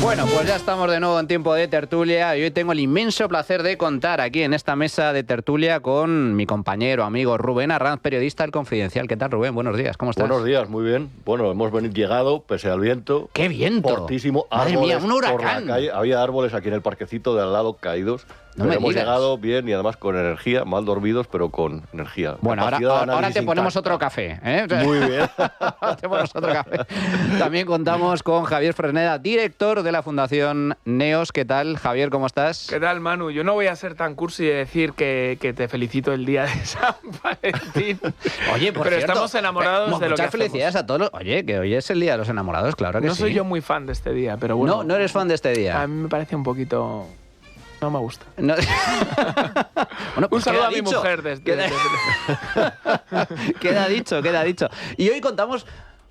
Bueno, pues ya estamos de nuevo en tiempo de tertulia y hoy tengo el inmenso placer de contar aquí en esta mesa de tertulia con mi compañero, amigo Rubén Arranz, periodista del Confidencial. ¿Qué tal, Rubén? Buenos días, ¿cómo estás? Buenos días, muy bien. Bueno, hemos llegado, pese al viento. ¡Qué viento! Fortísimo. Madre mía, un huracán. Por la calle. Había árboles aquí en el parquecito de al lado caídos. No me hemos digas. llegado bien y además con energía, mal dormidos, pero con energía. Bueno, ahora te ponemos otro café, ¿eh? Muy bien. Te ponemos otro café. También contamos con Javier Fresneda, director de la Fundación Neos. ¿Qué tal, Javier? ¿Cómo estás? ¿Qué tal, Manu? Yo no voy a ser tan cursi de decir que te felicito el día de San Valentín. Oye, por pero cierto, estamos enamorados de lo que muchas hacemos. felicidades a todos. Oye, que hoy es el Día de los Enamorados, claro que No sí. soy yo muy fan de este día, pero bueno. No eres fan de este día. A mí me parece un poquito... No me gusta. No. Bueno, pues un saludo queda a mi dicho. mujer. Queda dicho. Y hoy contamos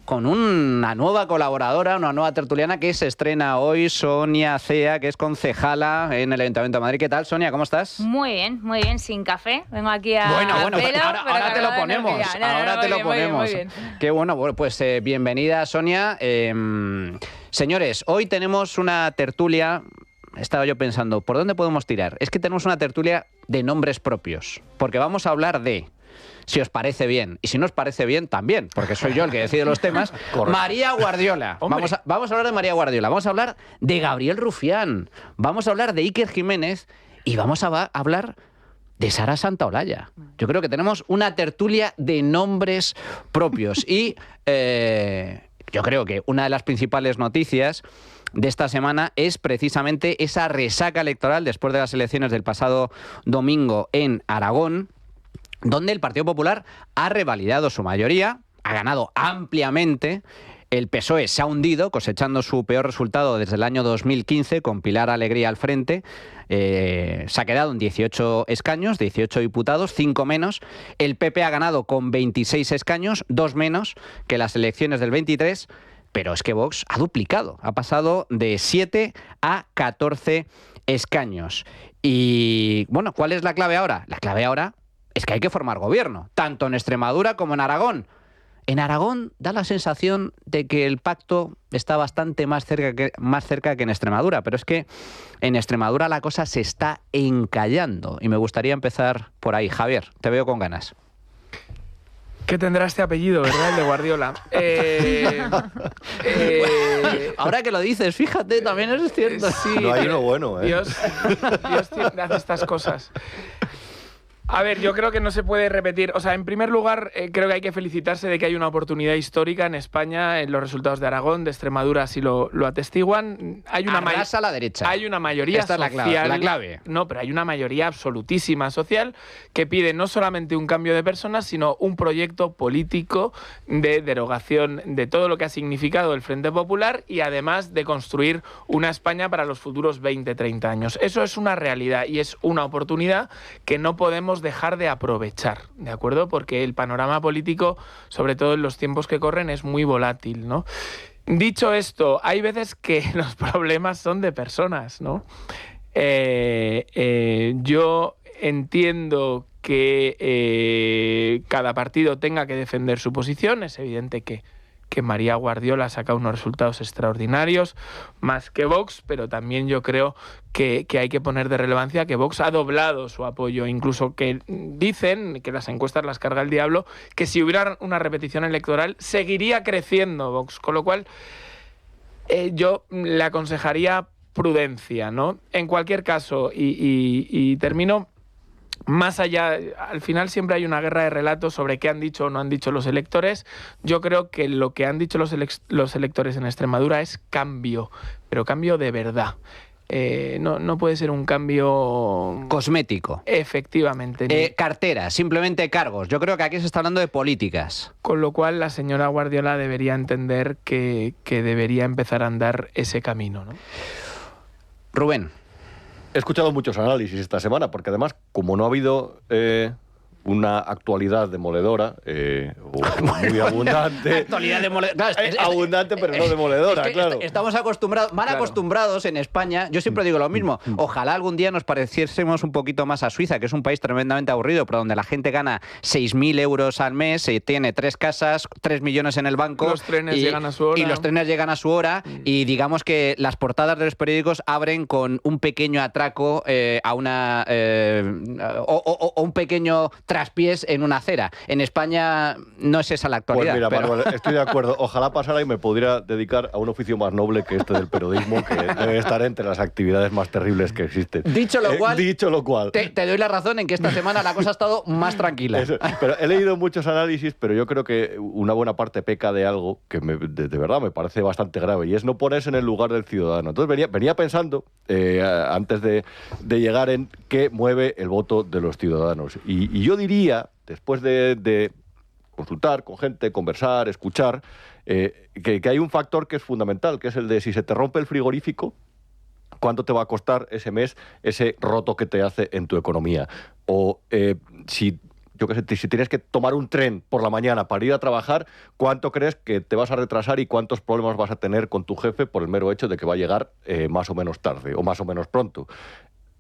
con una nueva colaboradora, una nueva tertuliana que se estrena hoy, Sonia Cea, que es concejala en el Ayuntamiento de Madrid. ¿Qué tal, Sonia? ¿Cómo estás? Muy bien, sin café. Vengo aquí a Bueno, pelo, ahora te lo ponemos. Ahora te lo ponemos. Muy bien. Qué bueno, pues bienvenida, Sonia. Señores, hoy tenemos una tertulia. Estaba yo pensando, ¿por dónde podemos tirar? Es que tenemos una tertulia de nombres propios, porque vamos a hablar de, si os parece bien, y si no os parece bien, también, porque soy yo el que decide los temas, María Guardiola. Vamos a hablar de María Guardiola, vamos a hablar de Gabriel Rufián, vamos a hablar de Iker Jiménez y vamos a hablar de Sara Santaolalla. Yo creo que tenemos una tertulia de nombres propios y yo creo que una de las principales noticias de esta semana es precisamente esa resaca electoral después de las elecciones del pasado domingo en Aragón, donde el Partido Popular ha revalidado su mayoría, ha ganado ampliamente. El PSOE se ha hundido, cosechando su peor resultado desde el año 2015, con Pilar Alegría al frente. Se ha quedado en 18 escaños, 18 diputados, 5 menos. El PP ha ganado con 26 escaños, 2 menos que las elecciones del 23. Pero es que Vox ha duplicado, ha pasado de 7 a 14 escaños. Y, bueno, ¿cuál es la clave ahora? La clave ahora es que hay que formar gobierno, tanto en Extremadura como en Aragón. En Aragón da la sensación de que el pacto está bastante más cerca que en Extremadura, pero es que en Extremadura la cosa se está encallando. Y me gustaría empezar por ahí. Javier, te veo con ganas. ¿Qué tendrá este apellido, verdad? El de Guardiola. Ahora que lo dices, fíjate, también es cierto. Sí, no hay uno bueno, ¿eh? Dios hace estas cosas. A ver, yo creo que no se puede repetir. O sea, en primer lugar, creo que hay que felicitarse de que hay una oportunidad histórica en España. En los resultados de Aragón, de Extremadura, así lo atestiguan. Hay una a la derecha. Hay una mayoría Esta social. Es la clave. No, pero hay una mayoría absolutísima social que pide no solamente un cambio de personas, sino un proyecto político de derogación de todo lo que ha significado el Frente Popular y además de construir una España para los futuros 20-30 años. Eso es una realidad y es una oportunidad que no podemos dejar de aprovechar, ¿de acuerdo? Porque el panorama político, sobre todo en los tiempos que corren, es muy volátil, ¿no? Dicho esto, hay veces que los problemas son de personas, ¿no? Yo entiendo que cada partido tenga que defender su posición. Es evidente que María Guardiola ha sacado unos resultados extraordinarios, más que Vox, pero también yo creo que hay que poner de relevancia que Vox ha doblado su apoyo, incluso que dicen que las encuestas las carga el diablo, que si hubiera una repetición electoral seguiría creciendo Vox, con lo cual yo le aconsejaría prudencia, ¿no? En cualquier caso, y termino. Más allá, al final siempre hay una guerra de relatos sobre qué han dicho o no han dicho los electores. Yo creo que lo que han dicho los electores en Extremadura es cambio, pero cambio de verdad. No puede ser un cambio cosmético. Efectivamente. Cartera, simplemente cargos. Yo creo que aquí se está hablando de políticas. Con lo cual la señora Guardiola debería entender que debería empezar a andar ese camino, ¿no? Rubén. He escuchado muchos análisis esta semana, porque además, como no ha habido una actualidad demoledora, muy abundante. Actualidad demoledora. Claro, abundante, pero no demoledora, es que claro. Estamos acostumbrados, acostumbrados en España. Yo siempre digo lo mismo. Ojalá algún día nos pareciésemos un poquito más a Suiza, que es un país tremendamente aburrido, pero donde la gente gana 6.000 euros al mes, tiene 3 casas, 3 millones en el banco. Los trenes llegan a su hora. Y los trenes llegan a su hora. Y digamos que las portadas de los periódicos abren con un pequeño atraco a una... o un pequeño traspiés en una acera. En España no es esa la actualidad. Pues mira, pero... Manuel, estoy de acuerdo. Ojalá pasara y me pudiera dedicar a un oficio más noble que este del periodismo, que debe estar entre las actividades más terribles que existen. Dicho lo cual, te doy la razón en que esta semana la cosa ha estado más tranquila. Pero he leído muchos análisis, pero yo creo que una buena parte peca de algo que de verdad me parece bastante grave, y es no ponerse en el lugar del ciudadano. Entonces venía pensando, antes de llegar, en qué mueve el voto de los ciudadanos. Y yo diría, después de consultar con gente, conversar, escuchar, que hay un factor que es fundamental, que es el de si se te rompe el frigorífico, ¿cuánto te va a costar ese mes ese roto que te hace en tu economía? O si tienes que tomar un tren por la mañana para ir a trabajar, ¿cuánto crees que te vas a retrasar y cuántos problemas vas a tener con tu jefe por el mero hecho de que va a llegar más o menos tarde o más o menos pronto?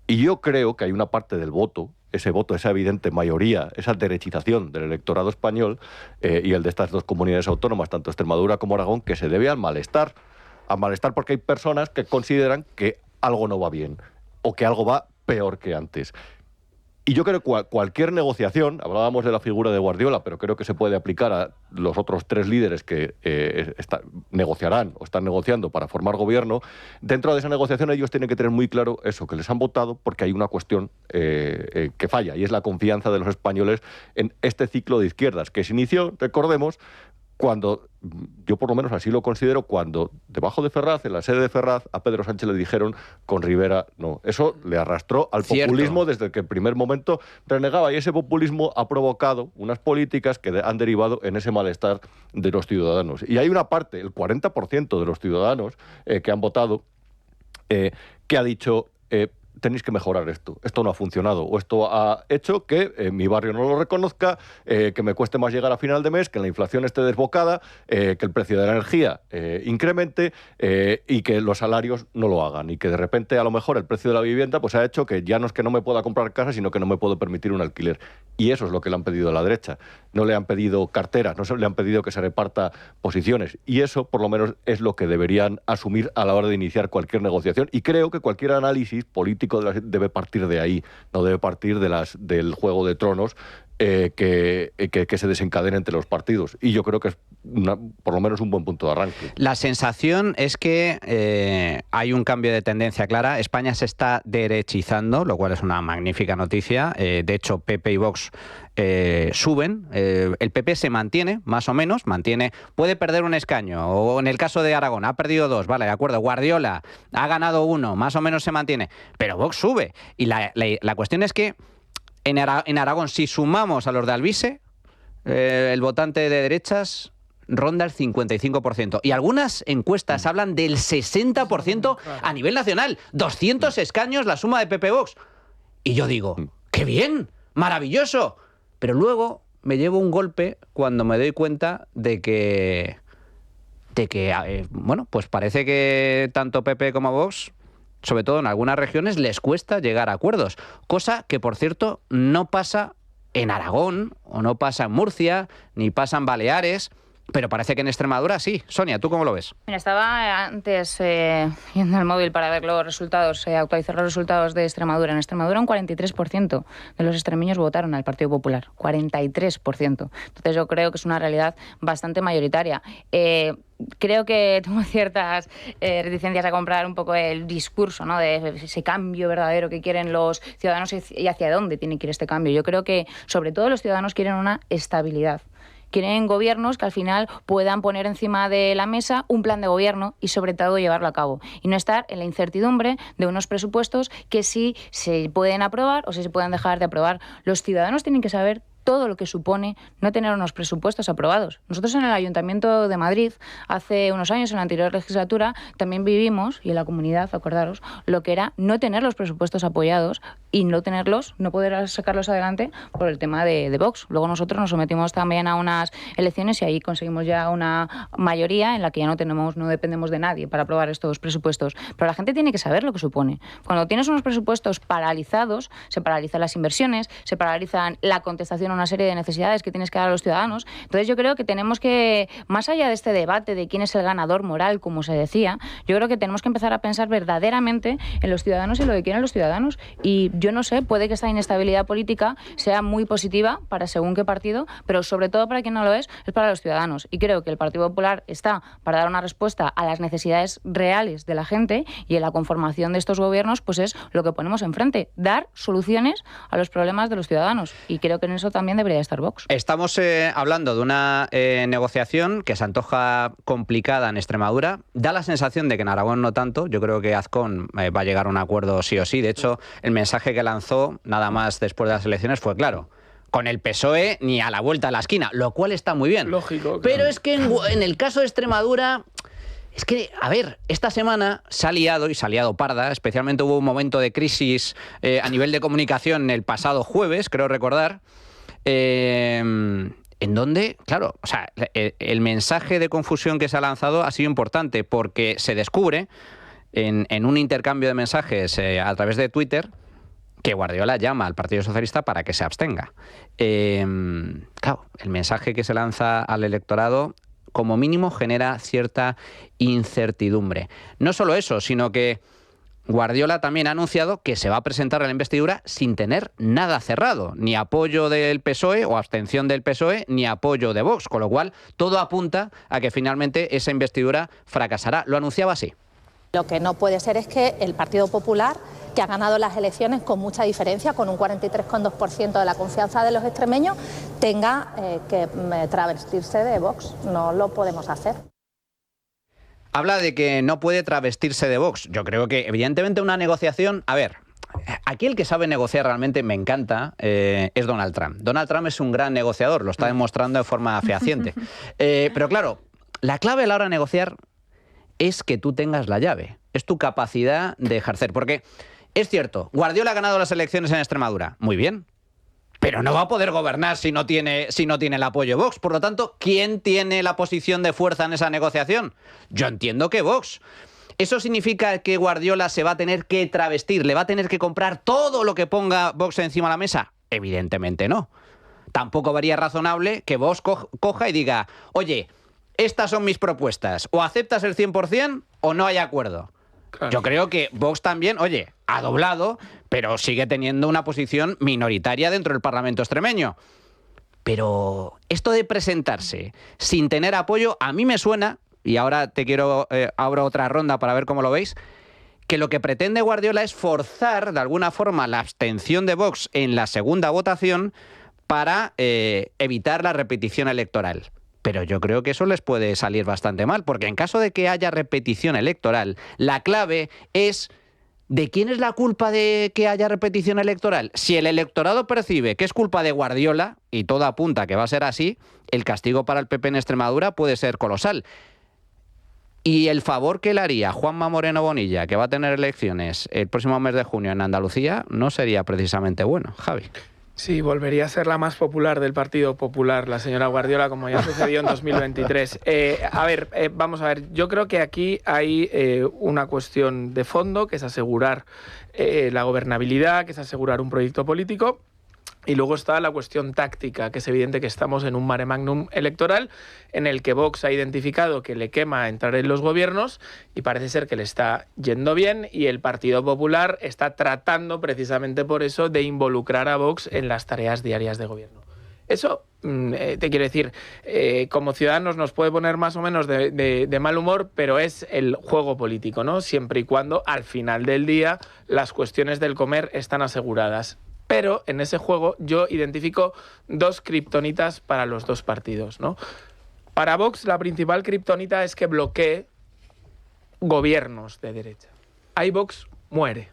Y yo creo que hay una parte del voto, esa evidente mayoría, esa derechización del electorado español y el de estas dos comunidades autónomas, tanto Extremadura como Aragón, que se debe al malestar. Al malestar porque hay personas que consideran que algo no va bien o que algo va peor que antes. Y yo creo que cualquier negociación, hablábamos de la figura de Guardiola, pero creo que se puede aplicar a los otros 3 líderes que negociarán o están negociando para formar gobierno. Dentro de esa negociación ellos tienen que tener muy claro eso, que les han votado porque hay una cuestión que falla, y es la confianza de los españoles en este ciclo de izquierdas, que se inició, recordemos, cuando, yo por lo menos así lo considero, cuando debajo de Ferraz, en la sede de Ferraz, a Pedro Sánchez le dijeron con Rivera no. Eso le arrastró al populismo desde el que en primer momento renegaba, y ese populismo ha provocado unas políticas que han derivado en ese malestar de los ciudadanos. Y hay una parte, el 40% de los ciudadanos que han votado, que ha dicho... tenéis que mejorar esto no ha funcionado, o esto ha hecho que mi barrio no lo reconozca, que me cueste más llegar a final de mes, que la inflación esté desbocada, que el precio de la energía incremente y que los salarios no lo hagan, y que de repente a lo mejor el precio de la vivienda pues ha hecho que ya no es que no me pueda comprar casa, sino que no me puedo permitir un alquiler. Y eso es lo que le han pedido a la derecha. No le han pedido carteras, no le han pedido que se reparta posiciones, y eso por lo menos es lo que deberían asumir a la hora de iniciar cualquier negociación, y creo que cualquier análisis político debe partir de ahí, no debe partir del juego de tronos que se desencadena entre los partidos. Y yo creo que es por lo menos un buen punto de arranque. La sensación es que hay un cambio de tendencia clara. España se está derechizando, lo cual es una magnífica noticia. De hecho, PP y Vox suben. El PP se mantiene, más o menos, puede perder un escaño, o en el caso de Aragón ha perdido 2, vale, de acuerdo, Guardiola ha ganado 1, más o menos se mantiene, pero Vox sube. Y la cuestión es que en Aragón, si sumamos a los de Alvise, el votante de derechas ronda el 55%. Y algunas encuestas hablan del 60% a nivel nacional. 200 escaños la suma de PP-Vox. Y yo digo, ¡qué bien! ¡Maravilloso! Pero luego me llevo un golpe cuando me doy cuenta de que bueno, pues parece que tanto PP como Vox, sobre todo en algunas regiones, les cuesta llegar a acuerdos. Cosa que, por cierto, no pasa en Aragón, o no pasa en Murcia, ni pasa en Baleares, pero parece que en Extremadura sí. Sonia, ¿tú cómo lo ves? Mira, estaba antes yendo al móvil para ver los resultados, actualizar los resultados de Extremadura. En Extremadura un 43% de los extremeños votaron al Partido Popular. 43%. Entonces yo creo que es una realidad bastante mayoritaria. Creo que tengo ciertas reticencias a comprar un poco el discurso, ¿no?, de ese cambio verdadero que quieren los ciudadanos y hacia dónde tiene que ir este cambio. Yo creo que, sobre todo, los ciudadanos quieren una estabilidad. Quieren gobiernos que al final puedan poner encima de la mesa un plan de gobierno y, sobre todo, llevarlo a cabo. Y no estar en la incertidumbre de unos presupuestos que sí se pueden aprobar o si se pueden dejar de aprobar. Los ciudadanos tienen que saber todo lo que supone no tener unos presupuestos aprobados. Nosotros en el Ayuntamiento de Madrid, hace unos años, en la anterior legislatura, también vivimos, y en la comunidad, acordaros, lo que era no tener los presupuestos apoyados y no poder sacarlos adelante por el tema de Vox. Luego nosotros nos sometimos también a unas elecciones y ahí conseguimos ya una mayoría en la que ya no dependemos de nadie para aprobar estos presupuestos. Pero la gente tiene que saber lo que supone. Cuando tienes unos presupuestos paralizados, se paralizan las inversiones, se paralizan la contestación a una serie de necesidades que tienes que dar a los ciudadanos. Entonces yo creo que tenemos que, más allá de este debate de quién es el ganador moral, como se decía, yo creo que tenemos que empezar a pensar verdaderamente en los ciudadanos y lo que quieren los ciudadanos. Y yo no sé, puede que esta inestabilidad política sea muy positiva para según qué partido, pero sobre todo para quien no lo es para los ciudadanos. Y creo que el Partido Popular está para dar una respuesta a las necesidades reales de la gente, y en la conformación de estos gobiernos pues es lo que ponemos enfrente, dar soluciones a los problemas de los ciudadanos. Y creo que en eso también debería estar Vox. Estamos hablando de una negociación que se antoja complicada en Extremadura. Da la sensación de que en Aragón no tanto. Yo creo que Azcón va a llegar a un acuerdo sí o sí. De hecho, el mensaje que lanzó nada más después de las elecciones fue claro: con el PSOE ni a la vuelta a la esquina, lo cual está muy bien. Lógico. Pero es que en el caso de Extremadura, es que, a ver, esta semana se ha liado parda, especialmente hubo un momento de crisis a nivel de comunicación el pasado jueves, creo recordar, en donde, claro, o sea, el mensaje de confusión que se ha lanzado ha sido importante porque se descubre en un intercambio de mensajes a través de Twitter que Guardiola llama al Partido Socialista para que se abstenga. Claro, el mensaje que se lanza al electorado como mínimo genera cierta incertidumbre. No solo eso, sino que Guardiola también ha anunciado que se va a presentar a la investidura sin tener nada cerrado, ni apoyo del PSOE o abstención del PSOE, ni apoyo de Vox, con lo cual todo apunta a que finalmente esa investidura fracasará. Lo anunciaba así. Lo que no puede ser es que el Partido Popular, que ha ganado las elecciones con mucha diferencia, con un 43,2% de la confianza de los extremeños, tenga que travestirse de Vox. No lo podemos hacer. Habla de que no puede travestirse de Vox. Yo creo que, evidentemente, una negociación... A ver, aquí el que sabe negociar realmente, me encanta, es Donald Trump. Donald Trump es un gran negociador, lo está demostrando de forma fehaciente. Pero claro, la clave a la hora de negociar es que tú tengas la llave, es tu capacidad de ejercer. Porque es cierto, Guardiola ha ganado las elecciones en Extremadura, muy bien, pero no va a poder gobernar si no tiene el apoyo de Vox. Por lo tanto, ¿quién tiene la posición de fuerza en esa negociación? Yo entiendo que Vox. ¿Eso significa que Guardiola se va a tener que travestir, le va a tener que comprar todo lo que ponga Vox encima de la mesa? Evidentemente no. Tampoco vería razonable que Vox coja y diga, oye, estas son mis propuestas, o aceptas el 100% o no hay acuerdo. Claro. Yo creo que Vox también, oye, ha doblado, pero sigue teniendo una posición minoritaria dentro del Parlamento extremeño. Pero esto de presentarse sin tener apoyo, a mí me suena, y ahora abro otra ronda para ver cómo lo veis, que lo que pretende Guardiola es forzar de alguna forma la abstención de Vox en la segunda votación para evitar la repetición electoral. Pero yo creo que eso les puede salir bastante mal, porque en caso de que haya repetición electoral, la clave es ¿de quién es la culpa de que haya repetición electoral? Si el electorado percibe que es culpa de Guardiola, y todo apunta que va a ser así, el castigo para el PP en Extremadura puede ser colosal. Y el favor que le haría Juanma Moreno Bonilla, que va a tener elecciones el próximo mes de junio en Andalucía, no sería precisamente bueno, Javi. Sí, volvería a ser la más popular del Partido Popular, la señora Guardiola, como ya sucedió en 2023. Vamos a ver, yo creo que aquí hay una cuestión de fondo, que es asegurar la gobernabilidad, que es asegurar un proyecto político. Y luego está la cuestión táctica, que es evidente que estamos en un mare magnum electoral en el que Vox ha identificado que le quema entrar en los gobiernos y parece ser que le está yendo bien, y el Partido Popular está tratando precisamente por eso de involucrar a Vox en las tareas diarias de gobierno. Eso, te quiero decir, como ciudadanos nos puede poner más o menos de mal humor, pero es el juego político, ¿no? Siempre y cuando al final del día las cuestiones del comer están aseguradas. Pero en ese juego yo identifico dos kriptonitas para los dos partidos, ¿no? Para Vox la principal kriptonita es que bloquee gobiernos de derecha. Ahí Vox muere.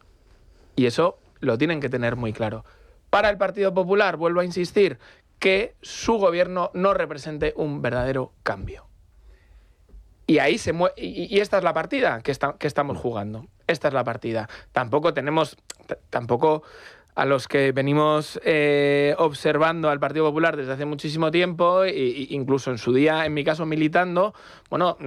Y eso lo tienen que tener muy claro. Para el Partido Popular, vuelvo a insistir, que su gobierno no represente un verdadero cambio. Y ahí y esta es la partida que estamos jugando. Esta es la partida. Tampoco a los que venimos observando al Partido Popular desde hace muchísimo tiempo, e incluso en su día, en mi caso, militando, bueno,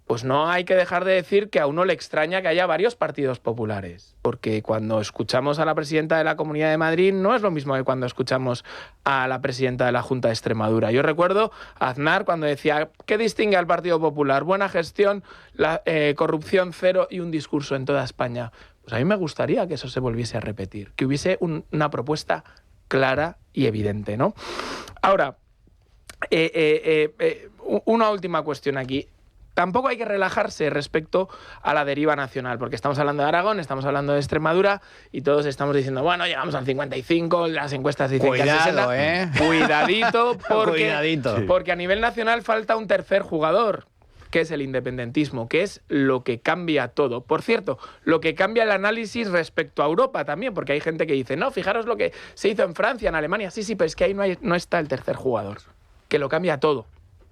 pues no hay que dejar de decir que a uno le extraña que haya varios partidos populares, porque cuando escuchamos a la presidenta de la Comunidad de Madrid no es lo mismo que cuando escuchamos a la presidenta de la Junta de Extremadura. Yo recuerdo a Aznar cuando decía, ¿qué distingue al Partido Popular? Buena gestión, corrupción cero y un discurso en toda España. Pues a mí me gustaría que eso se volviese a repetir, que hubiese una propuesta clara y evidente, ¿no? Ahora, una última cuestión aquí. Tampoco hay que relajarse respecto a la deriva nacional, porque estamos hablando de Aragón, estamos hablando de Extremadura y todos estamos diciendo, bueno, llegamos al 55, las encuestas dicen que al 60. Cuidadito, porque a nivel nacional falta un tercer jugador, que es el independentismo, que es lo que cambia todo. Por cierto, lo que cambia el análisis respecto a Europa también, porque hay gente que dice, no, fijaros lo que se hizo en Francia, en Alemania. Sí, pero es que ahí no está el tercer jugador, que lo cambia todo,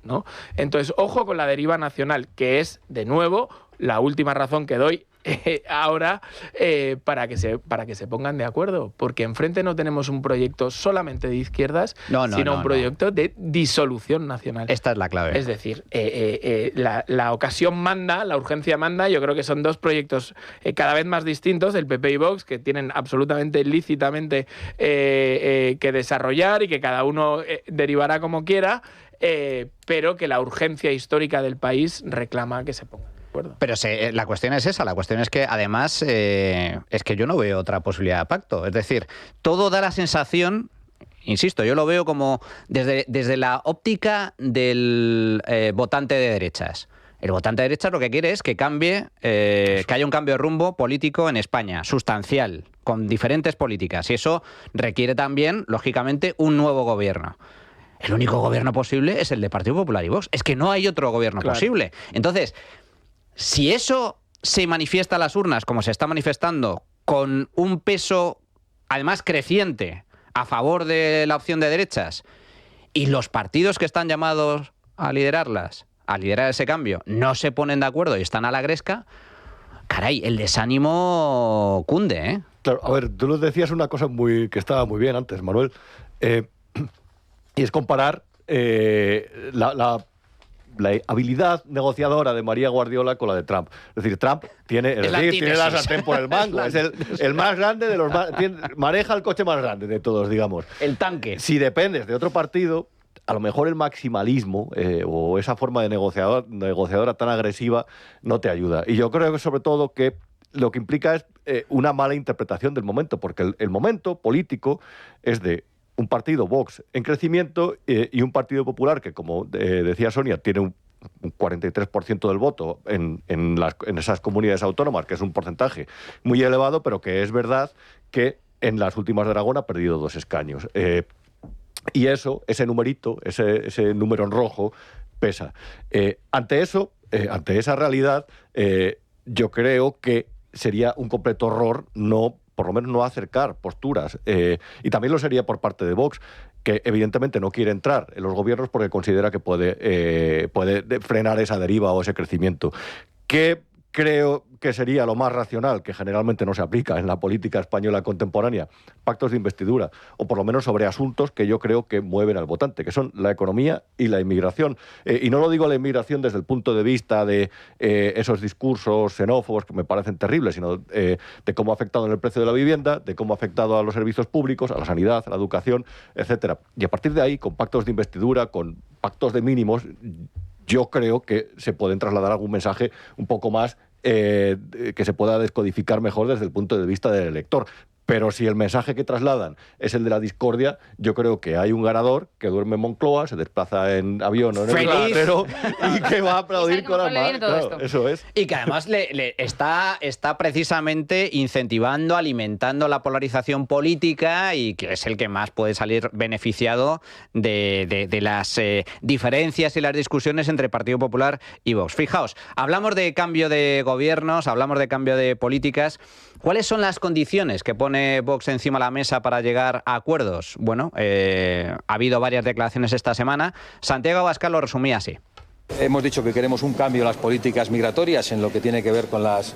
¿no? Entonces, ojo con la deriva nacional, que es, de nuevo, la última razón que doy ahora para que se pongan de acuerdo, porque enfrente no tenemos un proyecto solamente de izquierdas, sino un proyecto de disolución nacional. Esta es la clave. Es decir, la ocasión manda, la urgencia manda. Yo creo que son dos proyectos cada vez más distintos, el PP y Vox, que tienen absolutamente lícitamente que desarrollar y que cada uno derivará como quiera, pero que la urgencia histórica del país reclama que se pongan. Pero la cuestión es esa, la cuestión es que además es que yo no veo otra posibilidad de pacto. Es decir, todo da la sensación, insisto, yo lo veo como desde la óptica del votante de derechas. El votante de derechas lo que quiere es que cambie, que haya un cambio de rumbo político en España, sustancial, con diferentes políticas. Y eso requiere también, lógicamente, un nuevo gobierno. El único gobierno posible es el de Partido Popular y Vox. Es que no hay otro gobierno posible. Entonces, si eso se manifiesta a las urnas, como se está manifestando, con un peso, además creciente, a favor de la opción de derechas, y los partidos que están llamados a liderarlas, a liderar ese cambio, no se ponen de acuerdo y están a la gresca, caray, el desánimo cunde, ¿eh? Claro, a ver, tú nos decías una cosa que estaba muy bien antes, Manuel, y es comparar la habilidad negociadora de María Guardiola con la de Trump. Es decir, Trump tiene la sartén por el mango. Es el más grande de los maneja el coche más grande de todos, digamos. El tanque. Si dependes de otro partido, a lo mejor el maximalismo o esa forma de negociadora tan agresiva no te ayuda. Y yo creo que sobre todo que lo que implica es una mala interpretación del momento, porque el momento político es de un partido, Vox, en crecimiento y un Partido Popular que, como decía Sonia, tiene un 43% del voto en esas comunidades autónomas, que es un porcentaje muy elevado, pero que es verdad que en las últimas de Aragón ha perdido 2 escaños. Y ese numerito, ese número en rojo, pesa. Ante esa realidad, yo creo que sería un completo error por lo menos no acercar posturas. Y también lo sería por parte de Vox, que evidentemente no quiere entrar en los gobiernos porque considera que puede frenar esa deriva o ese crecimiento. ¿Qué creo que sería lo más racional, que generalmente no se aplica en la política española contemporánea? Pactos de investidura, o por lo menos sobre asuntos que yo creo que mueven al votante, que son la economía y la inmigración. Y no lo digo la inmigración desde el punto de vista de esos discursos xenófobos que me parecen terribles, sino de cómo ha afectado en el precio de la vivienda, de cómo ha afectado a los servicios públicos, a la sanidad, a la educación, etcétera. Y a partir de ahí, con pactos de investidura, con pactos de mínimos, yo creo que se pueden trasladar algún mensaje un poco más que se pueda descodificar mejor desde el punto de vista del elector. Pero si el mensaje que trasladan es el de la discordia, yo creo que hay un ganador que duerme en Moncloa, se desplaza en avión o en el helicóptero y que va a aplaudir con las manos. Claro, eso es. Y que además le está precisamente incentivando, alimentando la polarización política y que es el que más puede salir beneficiado de las diferencias y las discusiones entre Partido Popular y Vox. Fijaos, hablamos de cambio de gobiernos, hablamos de cambio de políticas. ¿Cuáles son las condiciones que pone pone Vox encima de la mesa para llegar a acuerdos? Bueno, ha habido varias declaraciones esta semana. Santiago Abascal lo resumía así. Hemos dicho que queremos un cambio en las políticas migratorias en lo que tiene que ver con las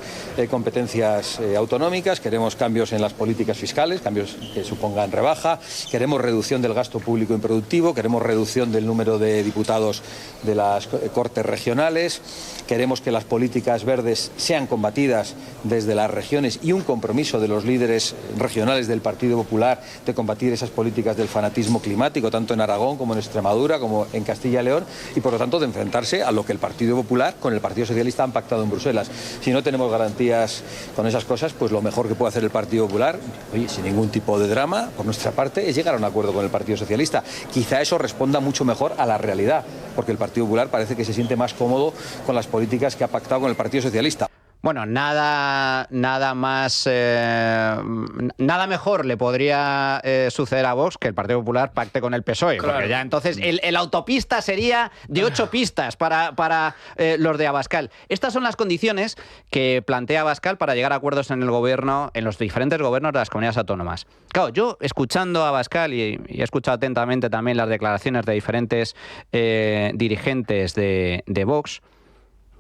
competencias autonómicas, queremos cambios en las políticas fiscales, cambios que supongan rebaja, queremos reducción del gasto público improductivo, queremos reducción del número de diputados de las Cortes regionales, queremos que las políticas verdes sean combatidas desde las regiones y un compromiso de los líderes regionales del Partido Popular de combatir esas políticas del fanatismo climático, tanto en Aragón como en Extremadura, como en Castilla y León, y por lo tanto de enfrentarse a lo que el Partido Popular con el Partido Socialista han pactado en Bruselas. Si no tenemos garantías con esas cosas, pues lo mejor que puede hacer el Partido Popular, oye, sin ningún tipo de drama, por nuestra parte, es llegar a un acuerdo con el Partido Socialista. Quizá eso responda mucho mejor a la realidad, porque el Partido Popular parece que se siente más cómodo con las políticas que ha pactado con el Partido Socialista. Bueno, nada más, nada mejor le podría suceder a Vox que el Partido Popular pacte con el PSOE, claro. Porque ya entonces el autopista sería de 8 pistas para los de Abascal. Estas son las condiciones que plantea Abascal para llegar a acuerdos en el gobierno, en los diferentes gobiernos de las comunidades autónomas. Claro, yo escuchando a Abascal y he escuchado atentamente también las declaraciones de diferentes dirigentes de Vox,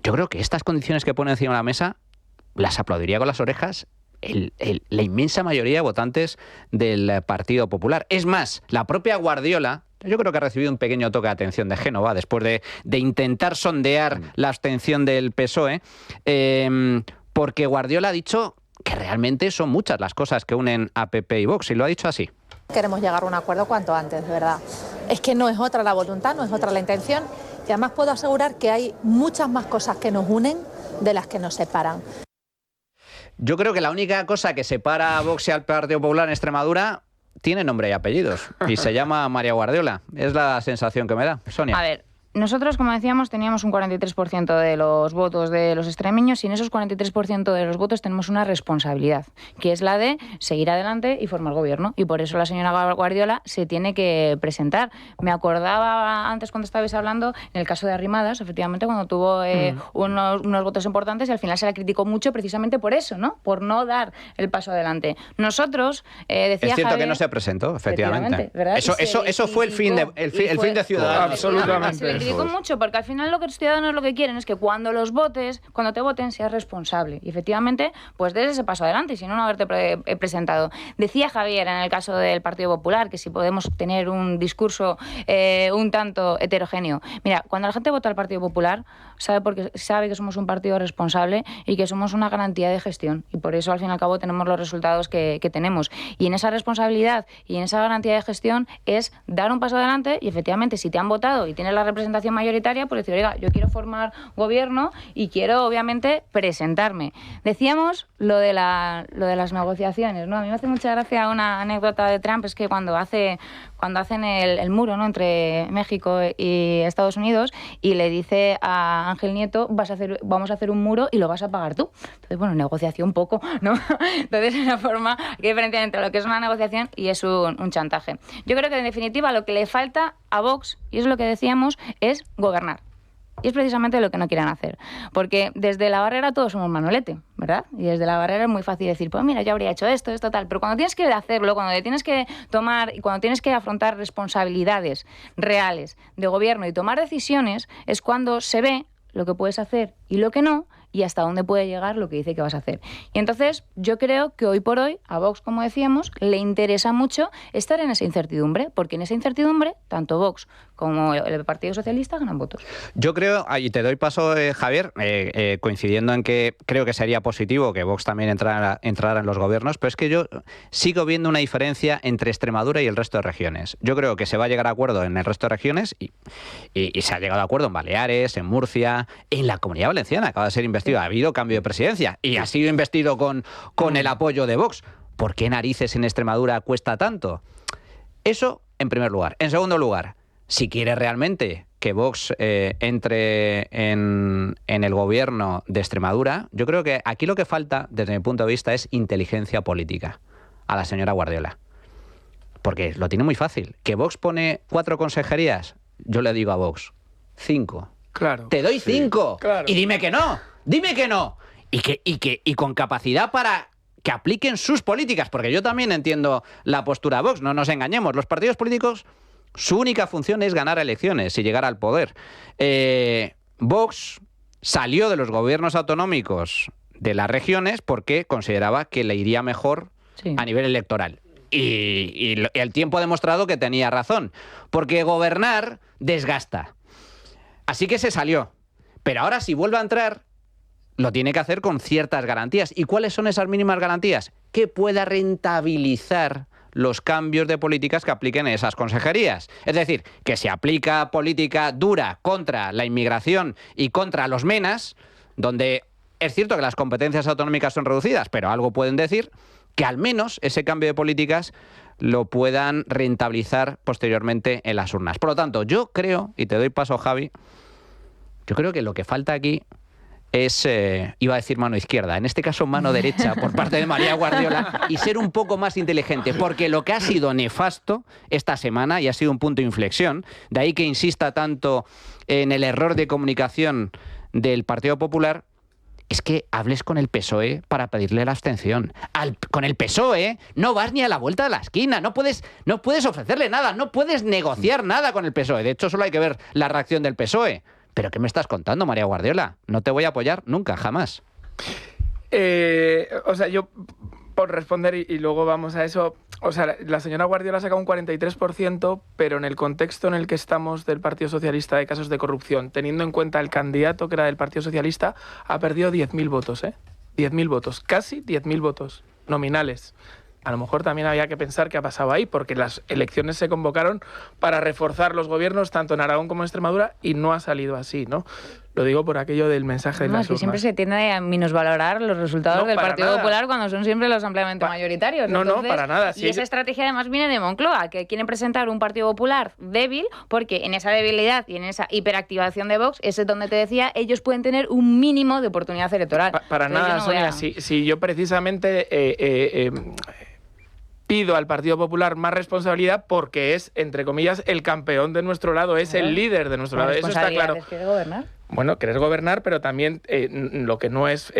yo creo que estas condiciones que pone encima de la mesa las aplaudiría con las orejas la inmensa mayoría de votantes del Partido Popular. Es más, la propia Guardiola, yo creo que ha recibido un pequeño toque de atención de Génova después de intentar sondear la abstención del PSOE, porque Guardiola ha dicho que realmente son muchas las cosas que unen a PP y Vox, y lo ha dicho así. Queremos llegar a un acuerdo cuanto antes, de verdad. Es que no es otra la voluntad, no es otra la intención. Y además puedo asegurar que hay muchas más cosas que nos unen de las que nos separan. Yo creo que la única cosa que separa a Vox y al Partido Popular en Extremadura tiene nombre y apellidos. Y se llama María Guardiola. Es la sensación que me da. Sonia. A ver. Nosotros, como decíamos, teníamos un 43% de los votos de los extremeños y en esos 43% de los votos tenemos una responsabilidad, que es la de seguir adelante y formar gobierno. Y por eso la señora Guardiola se tiene que presentar. Me acordaba antes cuando estabais hablando, en el caso de Arrimadas, efectivamente, cuando tuvo unos votos importantes y al final se la criticó mucho precisamente por eso, ¿no? Por no dar el paso adelante. Nosotros, decía es cierto Javier, que no se presentó, efectivamente. ¿verdad? Eso fue el fin de Ciudadanos. Absolutamente. Criticó mucho, porque al final lo que los ciudadanos lo que quieren es que cuando te voten, seas responsable. Y efectivamente, pues des ese paso adelante, y si no haberte presentado. Decía Javier, en el caso del Partido Popular, que si podemos tener un discurso un tanto heterogéneo. Mira, cuando la gente vota al Partido Popular, sabe que somos un partido responsable y que somos una garantía de gestión. Y por eso, al fin y al cabo, tenemos los resultados que tenemos. Y en esa responsabilidad y en esa garantía de gestión es dar un paso adelante y, efectivamente, si te han votado y tienes la representación mayoritaria, pues decir, oiga, yo quiero formar gobierno y quiero, obviamente, presentarme. Decíamos lo de las negociaciones, ¿no? A mí me hace mucha gracia una anécdota de Trump, es que cuando hacen el muro, ¿no?, entre México y Estados Unidos, y le dice a Ángel Nieto, vamos a hacer un muro y lo vas a pagar tú. Entonces, bueno, negociación poco, ¿no? Entonces, es una forma que diferencia entre lo que es una negociación y es un chantaje. Yo creo que, en definitiva, lo que le falta a Vox, y es lo que decíamos, es gobernar. Y es precisamente lo que no quieren hacer. Porque desde la barrera todos somos Manolete, ¿verdad? Y desde la barrera es muy fácil decir, pues mira, yo habría hecho esto, tal. Pero cuando tienes que hacerlo, cuando te tienes que tomar y cuando tienes que afrontar responsabilidades reales de gobierno y tomar decisiones, es cuando se ve lo que puedes hacer y lo que no, y hasta dónde puede llegar lo que dice que vas a hacer. Y entonces yo creo que hoy por hoy a Vox, como decíamos, le interesa mucho estar en esa incertidumbre, porque en esa incertidumbre tanto Vox como el Partido Socialista ganan votos. Yo creo, y te doy paso, Javier, coincidiendo en que creo que sería positivo que Vox también entrara en los gobiernos, pero es que yo sigo viendo una diferencia entre Extremadura y el resto de regiones. Yo creo que se va a llegar a acuerdo en el resto de regiones y se ha llegado a acuerdo en Baleares, en Murcia, en la Comunidad Valenciana, acaba de ser investido. Ha habido cambio de presidencia y ha sido investido con el apoyo de Vox. ¿Por qué narices en Extremadura cuesta tanto? Eso en primer lugar. En segundo lugar, si quiere realmente que Vox entre en el gobierno de Extremadura, yo creo que aquí lo que falta, desde mi punto de vista, es inteligencia política a la señora Guardiola. Porque lo tiene muy fácil. ¿Que Vox pone 4 consejerías? Yo le digo a Vox, 5. Claro. Te doy 5. Claro. Y dime que no. Dime que no. Y con capacidad para que apliquen sus políticas, porque yo también entiendo la postura de Vox, no nos engañemos, los partidos políticos, su única función es ganar elecciones y llegar al poder. Vox salió de los gobiernos autonómicos de las regiones porque consideraba que le iría mejor a nivel electoral. Y el tiempo ha demostrado que tenía razón, porque gobernar desgasta. Así que se salió. Pero ahora si vuelve a entrar, lo tiene que hacer con ciertas garantías. ¿Y cuáles son esas mínimas garantías? Que pueda rentabilizar los cambios de políticas que apliquen en esas consejerías. Es decir, que si aplica política dura contra la inmigración y contra los menas, donde es cierto que las competencias autonómicas son reducidas, pero algo pueden decir, que al menos ese cambio de políticas lo puedan rentabilizar posteriormente en las urnas. Por lo tanto, yo creo, y te doy paso, Javi, yo creo que lo que falta aquí es, iba a decir mano izquierda, en este caso mano derecha por parte de María Guardiola, y ser un poco más inteligente, porque lo que ha sido nefasto esta semana, y ha sido un punto de inflexión, de ahí que insista tanto en el error de comunicación del Partido Popular, es que hables con el PSOE para pedirle la abstención. Con el PSOE no vas ni a la vuelta de la esquina, no puedes ofrecerle nada, no puedes negociar nada con el PSOE. De hecho, solo hay que ver la reacción del PSOE. ¿Pero qué me estás contando, María Guardiola? No te voy a apoyar nunca, jamás. O sea, yo, por responder, y luego vamos a eso, o sea, la señora Guardiola ha sacado un 43%, pero en el contexto en el que estamos del Partido Socialista de casos de corrupción, teniendo en cuenta el candidato que era del Partido Socialista, ha perdido 10.000 votos, 10.000 votos, casi 10.000 votos nominales. A lo mejor también había que pensar qué ha pasado ahí, porque las elecciones se convocaron para reforzar los gobiernos tanto en Aragón como en Extremadura y no ha salido así, ¿no? Lo digo por aquello del mensaje de las urnas. Siempre se tiende a minusvalorar los resultados del Partido Popular cuando son siempre los ampliamente mayoritarios. Entonces, no, para nada. Y esa estrategia además viene de Moncloa, que quieren presentar un Partido Popular débil, porque en esa debilidad y en esa hiperactivación de Vox, ese es donde te decía, ellos pueden tener un mínimo de oportunidad electoral. Para nada, no Sonia. Si yo precisamente pido al Partido Popular más responsabilidad porque es, entre comillas, el campeón de nuestro lado, es el líder de nuestro lado. Eso está claro. ¿Quieres gobernar? Bueno, querés gobernar, pero también lo que no es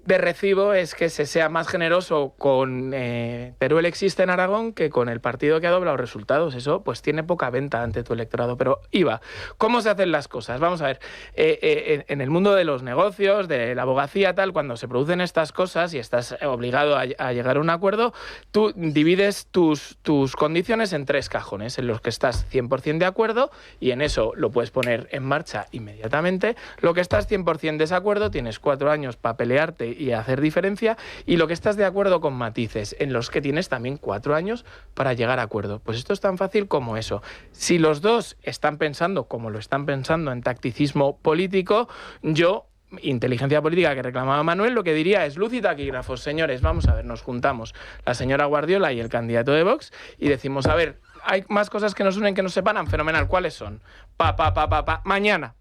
de recibo es que se sea más generoso con Teruel Existe en Aragón que con el partido que ha doblado resultados. Eso pues tiene poca venta ante tu electorado. Pero Iva, ¿cómo se hacen las cosas? Vamos a ver, en el mundo de los negocios, de la abogacía, tal, cuando se producen estas cosas y estás obligado a llegar a un acuerdo, tú divides tus condiciones en 3 cajones, en los que estás 100% de acuerdo y en eso lo puedes poner en marcha inmediatamente. Lo que estás 100% de desacuerdo, tienes 4 años para pelearte y hacer diferencia, y lo que estás de acuerdo con matices, en los que tienes también 4 años para llegar a acuerdo. Pues esto es tan fácil como eso. Si los dos están pensando, como lo están pensando, en tacticismo político, yo, inteligencia política que reclamaba Manuel, lo que diría es luz y taquígrafos. Señores, vamos a ver, nos juntamos la señora Guardiola y el candidato de Vox y decimos, a ver, hay más cosas que nos unen que nos separan, fenomenal, ¿cuáles son? Mañana.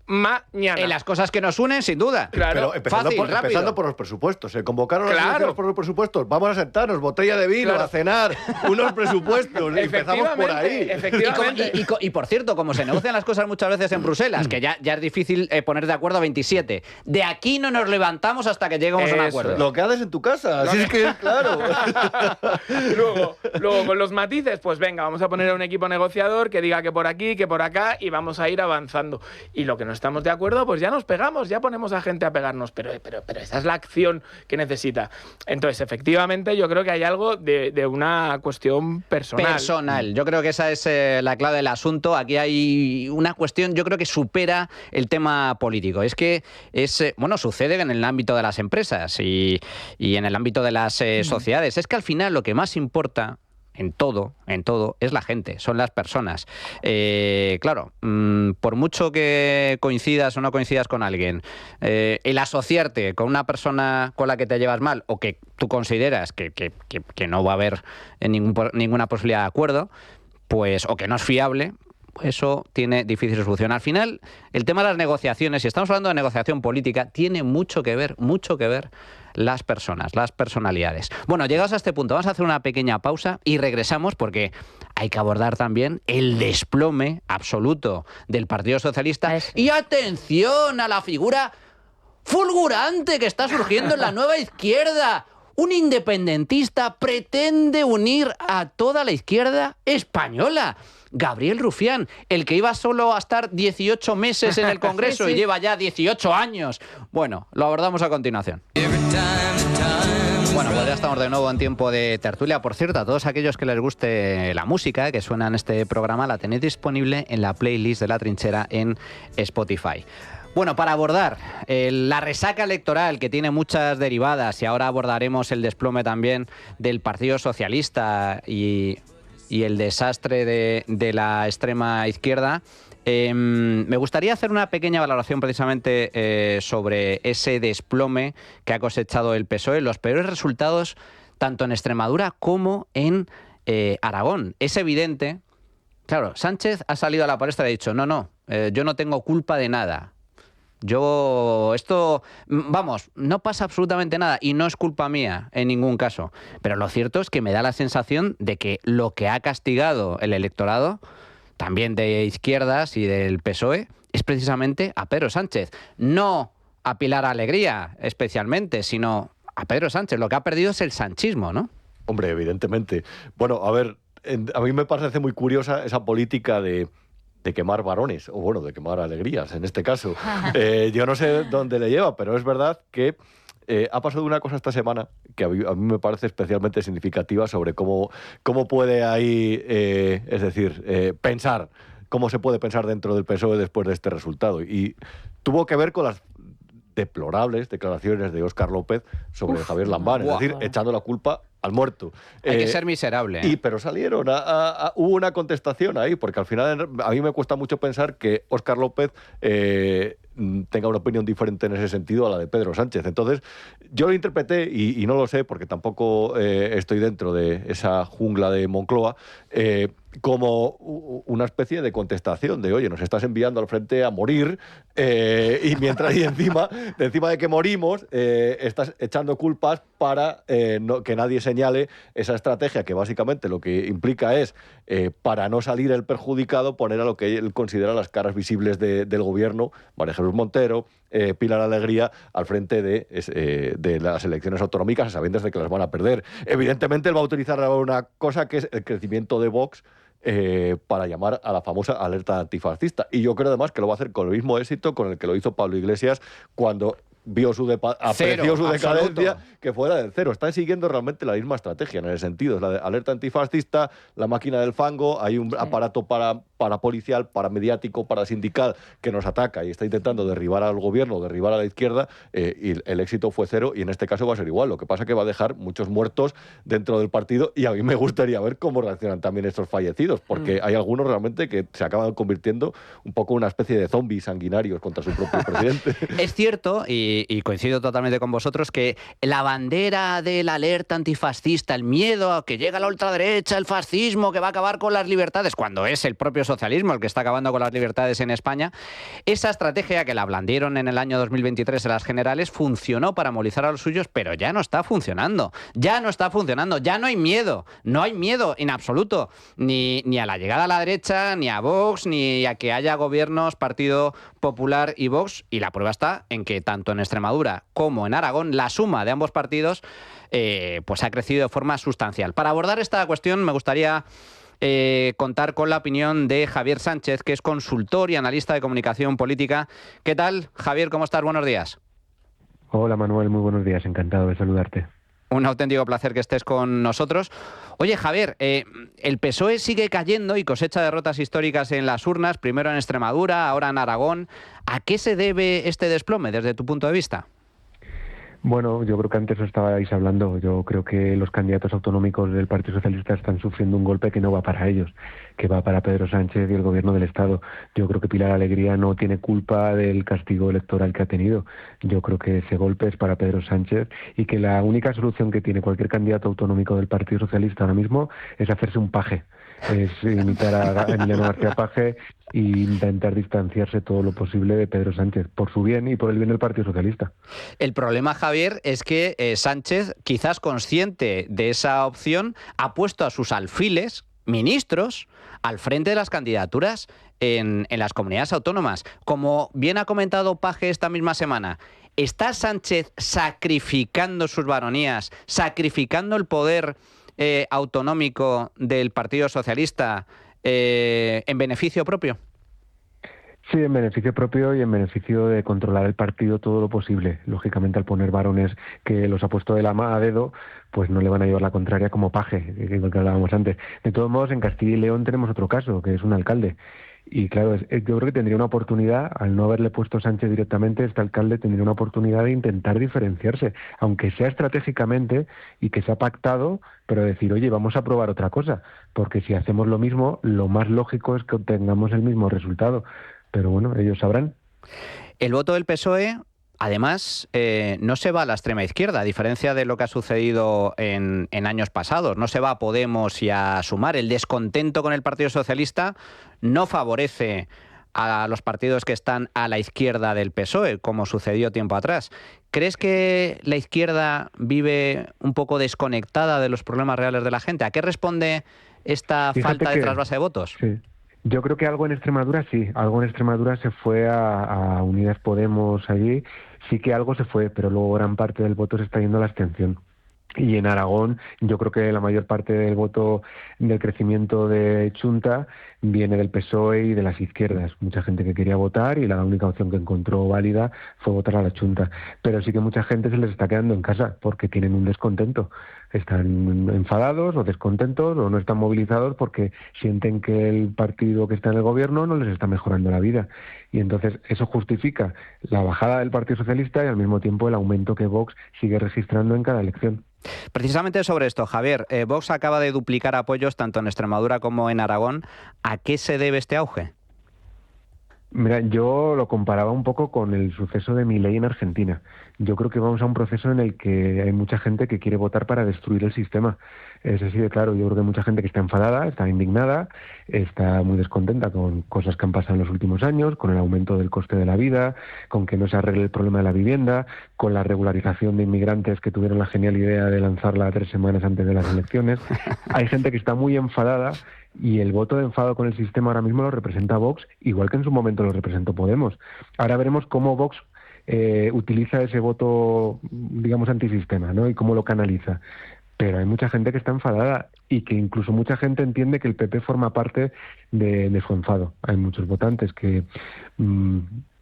En las cosas que nos unen, sin duda. Claro, pero empezando por los presupuestos. Se convocaron las elecciones por los presupuestos. Vamos a sentarnos, botella de vino, a cenar, unos presupuestos. Empezamos por ahí. Efectivamente. Y por cierto, como se negocian las cosas muchas veces en Bruselas, que ya es difícil poner de acuerdo a 27, de aquí no nos levantamos hasta que lleguemos a un acuerdo. Lo que haces en tu casa, así es que es claro. luego, con los matices, pues venga, vamos a poner a un equipo negociador que diga que por aquí, que por acá, y vamos a ir avanzando. Y lo que no estamos de acuerdo, pues ya nos pegamos, ya ponemos a gente a pegarnos, pero esa es la acción que necesita. Entonces, efectivamente, yo creo que hay algo de una cuestión personal. Yo creo que esa es la clave del asunto. Aquí hay una cuestión, yo creo que supera el tema político. Es que sucede en el ámbito de las empresas y en el ámbito de las sociedades. Es que al final lo que más importa en todo, es la gente, son las personas. Claro, por mucho que coincidas o no coincidas con alguien, el asociarte con una persona con la que te llevas mal o que tú consideras que no va a haber ninguna posibilidad de acuerdo, pues, o que no es fiable, eso tiene difícil solución. Al final, el tema de las negociaciones, si estamos hablando de negociación política, tiene mucho que ver las personas, las personalidades. Bueno, llegados a este punto, vamos a hacer una pequeña pausa y regresamos porque hay que abordar también el desplome absoluto del Partido Socialista. Y atención a la figura fulgurante que está surgiendo en la nueva izquierda. Un independentista pretende unir a toda la izquierda española. Gabriel Rufián, el que iba solo a estar 18 meses en el Congreso y lleva ya 18 años. Bueno, lo abordamos a continuación. Bueno, pues ya estamos de nuevo en tiempo de tertulia. Por cierto, a todos aquellos que les guste la música que suena en este programa, la tenéis disponible en la playlist de La Trinchera en Spotify. Bueno, para abordar la resaca electoral, que tiene muchas derivadas, y ahora abordaremos el desplome también del Partido Socialista y el desastre de la extrema izquierda, me gustaría hacer una pequeña valoración precisamente sobre ese desplome que ha cosechado el PSOE, los peores resultados tanto en Extremadura como en Aragón. Es evidente, claro, Sánchez ha salido a la palestra y ha dicho, no, yo no tengo culpa de nada. No pasa absolutamente nada y no es culpa mía en ningún caso. Pero lo cierto es que me da la sensación de que lo que ha castigado el electorado, también de izquierdas y del PSOE, es precisamente a Pedro Sánchez. No a Pilar Alegría especialmente, sino a Pedro Sánchez. Lo que ha perdido es el sanchismo, ¿no? Hombre, evidentemente. Bueno, a ver, a mí me parece muy curiosa esa política de quemar varones, o bueno, de quemar alegrías, en este caso. Yo no sé dónde le lleva, pero es verdad que ha pasado una cosa esta semana que a mí me parece especialmente significativa sobre cómo puede ahí, pensar, cómo se puede pensar dentro del PSOE después de este resultado. Y tuvo que ver con las deplorables declaraciones de Óscar López sobre Javier Lambán, es decir, echando la culpa al muerto. Hay que ser miserable. Pero salieron, hubo una contestación ahí, porque al final a mí me cuesta mucho pensar que Óscar López tenga una opinión diferente en ese sentido a la de Pedro Sánchez. Entonces, yo lo interpreté, y no lo sé, porque tampoco estoy dentro de esa jungla de Moncloa, como una especie de contestación de, oye, nos estás enviando al frente a morir, y encima de que morimos, estás echando culpas para que nadie señale esa estrategia que básicamente lo que implica es, para no salir el perjudicado, poner a lo que él considera las caras visibles del gobierno, María Jesús Montero, Pilar Alegría, al frente de las elecciones autonómicas, sabiendo de que las van a perder. Evidentemente él va a utilizar una cosa que es el crecimiento de Vox, para llamar a la famosa alerta antifascista. Y yo creo además que lo va a hacer con el mismo éxito con el que lo hizo Pablo Iglesias cuando apreció su decadencia, que fuera del cero. Están siguiendo realmente la misma estrategia en ese sentido. Es la de alerta antifascista, la máquina del fango, hay un aparato para policial, para mediático, para sindical que nos ataca y está intentando derribar al gobierno, derribar a la izquierda, y el éxito fue cero, y en este caso va a ser igual. Lo que pasa es que va a dejar muchos muertos dentro del partido, y a mí me gustaría ver cómo reaccionan también estos fallecidos, porque hay algunos realmente que se acaban convirtiendo un poco en una especie de zombies sanguinarios contra su propio presidente. Es cierto, y coincido totalmente con vosotros, que la bandera de la alerta antifascista, el miedo a que llega la ultraderecha, el fascismo, que va a acabar con las libertades, cuando es el propio socialismo el que está acabando con las libertades en España, esa estrategia que la blandieron en el año 2023 en las generales funcionó para movilizar a los suyos, pero ya no está funcionando, ya no hay miedo en absoluto, ni a la llegada a la derecha, ni a Vox, ni a que haya gobiernos, Partido Popular y Vox, y la prueba está en que tanto en Extremadura como en Aragón, la suma de ambos partidos pues ha crecido de forma sustancial. Para abordar esta cuestión me gustaría contar con la opinión de Javier Sánchez, que es consultor y analista de comunicación política. ¿Qué tal, Javier? ¿Cómo estás? Buenos días. Hola, Manuel. Muy buenos días. Encantado de saludarte. Un auténtico placer que estés con nosotros. Oye, Javier, el PSOE sigue cayendo y cosecha derrotas históricas en las urnas, primero en Extremadura, ahora en Aragón. ¿A qué se debe este desplome desde tu punto de vista? Bueno, yo creo que antes lo estabais hablando. Yo creo que los candidatos autonómicos del Partido Socialista están sufriendo un golpe que no va para ellos, que va para Pedro Sánchez y el gobierno del Estado. Yo creo que Pilar Alegría no tiene culpa del castigo electoral que ha tenido. Yo creo que ese golpe es para Pedro Sánchez y que la única solución que tiene cualquier candidato autonómico del Partido Socialista ahora mismo es hacerse un paje. Es imitar a Emiliano García Paje e intentar distanciarse todo lo posible de Pedro Sánchez, por su bien y por el bien del Partido Socialista. El problema, Javier, es que Sánchez, quizás consciente de esa opción, ha puesto a sus alfiles, ministros, al frente de las candidaturas en las comunidades autónomas. Como bien ha comentado Paje esta misma semana, ¿Está Sánchez sacrificando sus baronías, sacrificando el poder autonómico del Partido Socialista en beneficio propio? Sí, en beneficio propio y en beneficio de controlar el partido todo lo posible. Lógicamente, al poner varones que los ha puesto de la a dedo, pues no le van a llevar la contraria como paje, que es lo que hablábamos antes. De todos modos, en Castilla y León tenemos otro caso, que es un alcalde. Y claro, yo creo que tendría una oportunidad, al no haberle puesto Sánchez directamente, este alcalde tendría una oportunidad de intentar diferenciarse, aunque sea estratégicamente y que sea pactado, pero decir, oye, vamos a probar otra cosa, porque si hacemos lo mismo, lo más lógico es que obtengamos el mismo resultado. Pero bueno, ellos sabrán. El voto del PSOE, además, no se va a la extrema izquierda, a diferencia de lo que ha sucedido en años pasados. No se va a Podemos y a Sumar. El descontento con el Partido Socialista no favorece a los partidos que están a la izquierda del PSOE, como sucedió tiempo atrás. ¿Crees que la izquierda vive un poco desconectada de los problemas reales de la gente? ¿A qué responde esta falta de trasvase de votos? Sí. Yo creo que algo en Extremadura sí, algo en Extremadura se fue a Unidas Podemos allí, sí que algo se fue, pero luego gran parte del voto se está yendo a la abstención. Y en Aragón yo creo que la mayor parte del voto del crecimiento de Chunta viene del PSOE y de las izquierdas. Mucha gente que quería votar y la única opción que encontró válida fue votar a la Chunta. Pero sí que mucha gente se les está quedando en casa porque tienen un descontento. Están enfadados o descontentos o no están movilizados porque sienten que el partido que está en el gobierno no les está mejorando la vida. Y entonces eso justifica la bajada del Partido Socialista y al mismo tiempo el aumento que Vox sigue registrando en cada elección. Precisamente sobre esto, Javier, Vox acaba de duplicar apoyos tanto en Extremadura como en Aragón. ¿A qué se debe este auge? Mira, yo lo comparaba un poco con el suceso de Milei en Argentina. Yo creo que vamos a un proceso en el que hay mucha gente que quiere votar para destruir el sistema. Es así de claro, yo creo que hay mucha gente que está enfadada, está indignada, está muy descontenta con cosas que han pasado en los últimos años, con el aumento del coste de la vida, con que no se arregle el problema de la vivienda, con la regularización de inmigrantes que tuvieron la genial idea de lanzarla 3 semanas antes de las elecciones. Hay gente que está muy enfadada y el voto de enfado con el sistema ahora mismo lo representa Vox, igual que en su momento lo representó Podemos. Ahora veremos cómo Vox utiliza ese voto, digamos, antisistema, ¿no? Y cómo lo canaliza. Pero hay mucha gente que está enfadada y que incluso mucha gente entiende que el PP forma parte de su enfado. Hay muchos votantes que,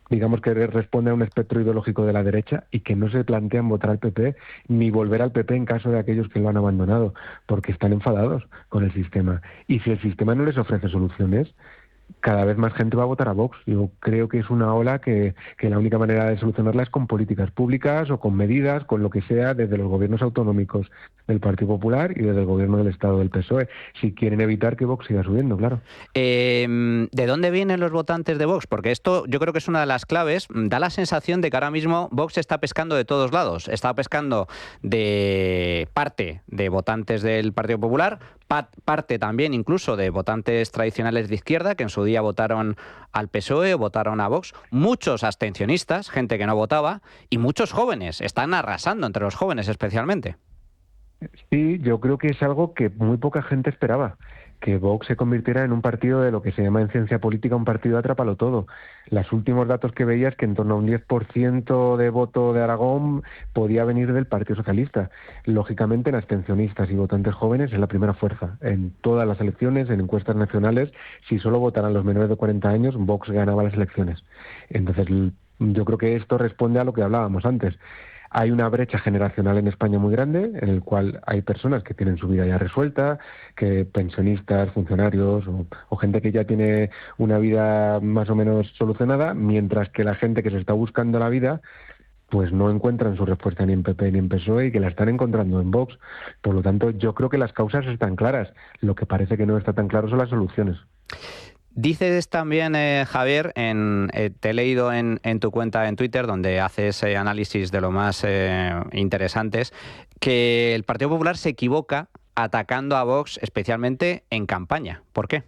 digamos, que responden a un espectro ideológico de la derecha y que no se plantean votar al PP ni volver al PP en caso de aquellos que lo han abandonado, porque están enfadados con el sistema. Y si el sistema no les ofrece soluciones, cada vez más gente va a votar a Vox. Yo creo que es una ola que la única manera de solucionarla es con políticas públicas o con medidas, con lo que sea, desde los gobiernos autonómicos del Partido Popular y desde el gobierno del Estado del PSOE, si quieren evitar que Vox siga subiendo, claro. ¿De dónde vienen los votantes de Vox? Porque esto yo creo que es una de las claves. Da la sensación de que ahora mismo Vox está pescando de todos lados. Está pescando de parte de votantes del Partido Popular, parte también incluso de votantes tradicionales de izquierda que en su día votaron al PSOE o votaron a Vox, muchos abstencionistas, gente que no votaba, y muchos jóvenes. Están arrasando entre los jóvenes especialmente. Sí, yo creo que es algo que muy poca gente esperaba, que Vox se convirtiera en un partido de lo que se llama en ciencia política un partido atrápalo todo. Los últimos datos que veía es que en torno a un 10% de voto de Aragón podía venir del Partido Socialista. Lógicamente, en abstencionistas y votantes jóvenes es la primera fuerza. En todas las elecciones, en encuestas nacionales, si solo votaran los menores de 40 años, Vox ganaba las elecciones. Entonces, yo creo que esto responde a lo que hablábamos antes. Hay una brecha generacional en España muy grande, en el cual hay personas que tienen su vida ya resuelta, que pensionistas, funcionarios o gente que ya tiene una vida más o menos solucionada, mientras que la gente que se está buscando la vida pues no encuentran su respuesta ni en PP ni en PSOE y que la están encontrando en Vox. Por lo tanto, yo creo que las causas están claras. Lo que parece que no está tan claro son las soluciones. Dices también, Javier, te he leído en tu cuenta en Twitter, donde haces análisis de lo más interesantes, que el Partido Popular se equivoca atacando a Vox, especialmente en campaña. ¿Por qué?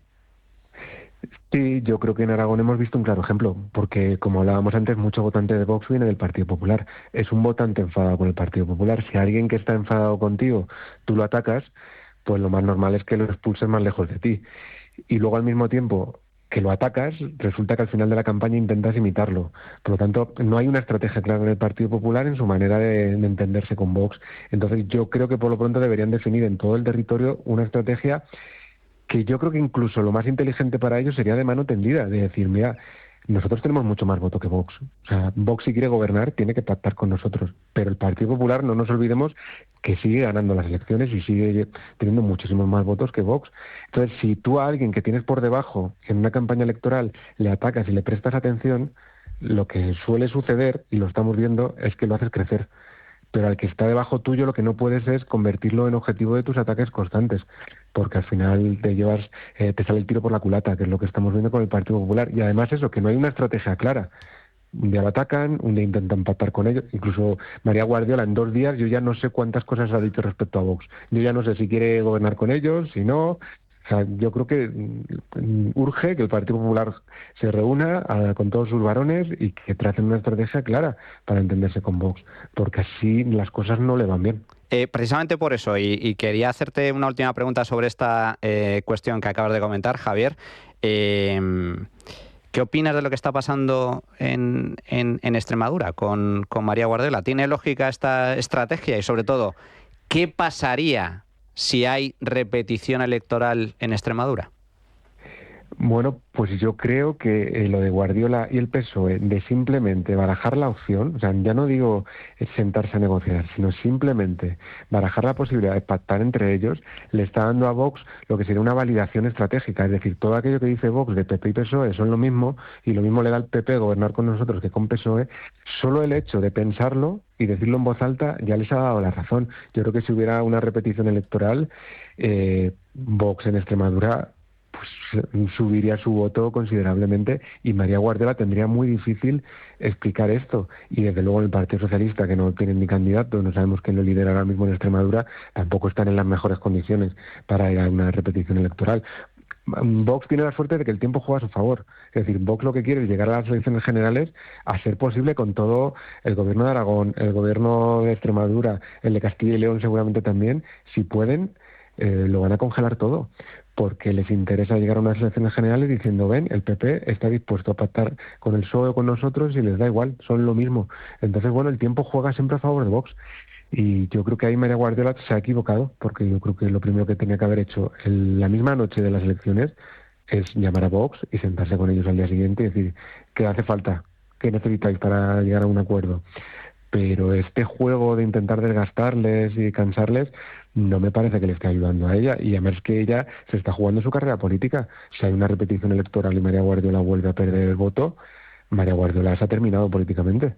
Sí, yo creo que en Aragón hemos visto un claro ejemplo, porque como hablábamos antes, mucho votante de Vox viene del Partido Popular. Es un votante enfadado con el Partido Popular. Si alguien que está enfadado contigo, tú lo atacas, pues lo más normal es que lo expulses más lejos de ti. Y luego al mismo tiempo que lo atacas, resulta que al final de la campaña intentas imitarlo. Por lo tanto, no hay una estrategia clara en el Partido Popular en su manera de entenderse con Vox. Entonces, yo creo que por lo pronto deberían definir en todo el territorio una estrategia que yo creo que incluso lo más inteligente para ellos sería de mano tendida, de decir, mira, nosotros tenemos mucho más voto que Vox. O sea, Vox, si quiere gobernar, tiene que pactar con nosotros. Pero el Partido Popular, no nos olvidemos que sigue ganando las elecciones y sigue teniendo muchísimos más votos que Vox. Entonces, si tú a alguien que tienes por debajo en una campaña electoral le atacas y le prestas atención, lo que suele suceder, y lo estamos viendo, es que lo haces crecer. Pero al que está debajo tuyo lo que no puedes es convertirlo en objetivo de tus ataques constantes, porque al final te sale el tiro por la culata, que es lo que estamos viendo con el Partido Popular. Y además eso, que no hay una estrategia clara. Un día lo atacan, un día intentan pactar con ellos. Incluso María Guardiola en 2 días, yo ya no sé cuántas cosas ha dicho respecto a Vox. Yo ya no sé si quiere gobernar con ellos, si no. O sea, yo creo que urge que el Partido Popular se reúna con todos sus varones y que tracen una estrategia clara para entenderse con Vox, porque así las cosas no le van bien. Precisamente por eso, y quería hacerte una última pregunta sobre esta cuestión que acabas de comentar, Javier. ¿Qué opinas de lo que está pasando en Extremadura con María Guardiola? ¿Tiene lógica esta estrategia? Y sobre todo, ¿qué pasaría si hay repetición electoral en Extremadura? Bueno, pues yo creo que lo de Guardiola y el PSOE, de simplemente barajar la opción, o sea, ya no digo sentarse a negociar, sino simplemente barajar la posibilidad de pactar entre ellos, le está dando a Vox lo que sería una validación estratégica. Es decir, todo aquello que dice Vox de PP y PSOE son lo mismo, y lo mismo le da al PP gobernar con nosotros que con PSOE. Solo el hecho de pensarlo y decirlo en voz alta ya les ha dado la razón. Yo creo que si hubiera una repetición electoral, Vox en Extremadura pues subiría su voto considerablemente y María Guardiola tendría muy difícil explicar esto. Y desde luego el Partido Socialista, que no tiene ni candidato, no sabemos quién lo lidera ahora mismo en Extremadura, tampoco están en las mejores condiciones para ir a una repetición electoral. Vox tiene la suerte de que el tiempo juega a su favor. Es decir, Vox lo que quiere es llegar a las elecciones generales a ser posible con todo el gobierno de Aragón, el gobierno de Extremadura, el de Castilla y León seguramente también. Si pueden, lo van a congelar todo, porque les interesa llegar a unas elecciones generales diciendo, ven, el PP está dispuesto a pactar con el PSOE o con nosotros y les da igual, son lo mismo. Entonces, bueno, el tiempo juega siempre a favor de Vox. Y yo creo que ahí María Guardiola se ha equivocado, porque yo creo que lo primero que tenía que haber hecho la misma noche de las elecciones es llamar a Vox y sentarse con ellos al día siguiente y decir, ¿qué hace falta? ¿Qué necesitáis para llegar a un acuerdo? Pero este juego de intentar desgastarles y cansarles no me parece que le esté ayudando a ella, y además que ella se está jugando su carrera política. Si hay una repetición electoral y María Guardiola vuelve a perder el voto, María Guardiola se ha terminado políticamente.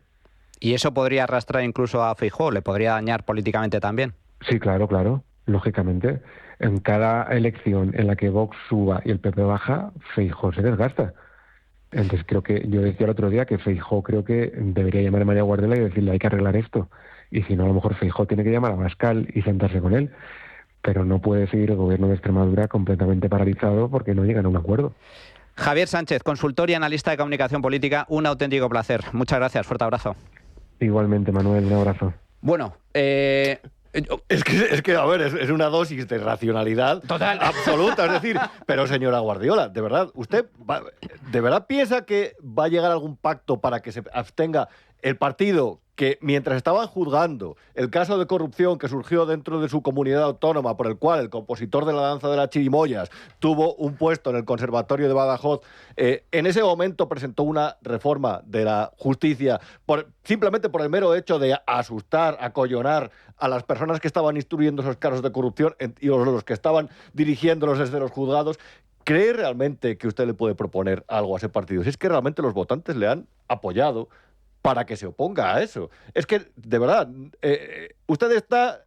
¿Y eso podría arrastrar incluso a Feijóo? ¿Le podría dañar políticamente también? Sí, claro, lógicamente. En cada elección en la que Vox suba y el PP baja, Feijóo se desgasta. Entonces creo que, yo decía el otro día que Feijóo creo que debería llamar a María Guardiola y decirle hay que arreglar esto. Y si no, a lo mejor Feijóo tiene que llamar a Abascal y sentarse con él. Pero no puede seguir el gobierno de Extremadura completamente paralizado porque no llegan a un acuerdo. Javier Sánchez, consultor y analista de comunicación política, un auténtico placer. Muchas gracias, fuerte abrazo. Igualmente, Manuel, un abrazo. Bueno, Es que, a ver, es una dosis de racionalidad total, absoluta. Es decir, pero señora Guardiola, de verdad, ¿usted de verdad piensa que va a llegar algún pacto para que se abstenga el partido que, mientras estaban juzgando el caso de corrupción que surgió dentro de su comunidad autónoma, por el cual el compositor de la danza de las chirimoyas tuvo un puesto en el Conservatorio de Badajoz, en ese momento presentó una reforma de la justicia simplemente por el mero hecho de asustar, acollonar a las personas que estaban instruyendo esos casos de corrupción y los que estaban dirigiéndolos desde los juzgados? ¿Cree realmente que usted le puede proponer algo a ese partido? Si es que realmente los votantes le han apoyado para que se oponga a eso. Es que, de verdad, usted está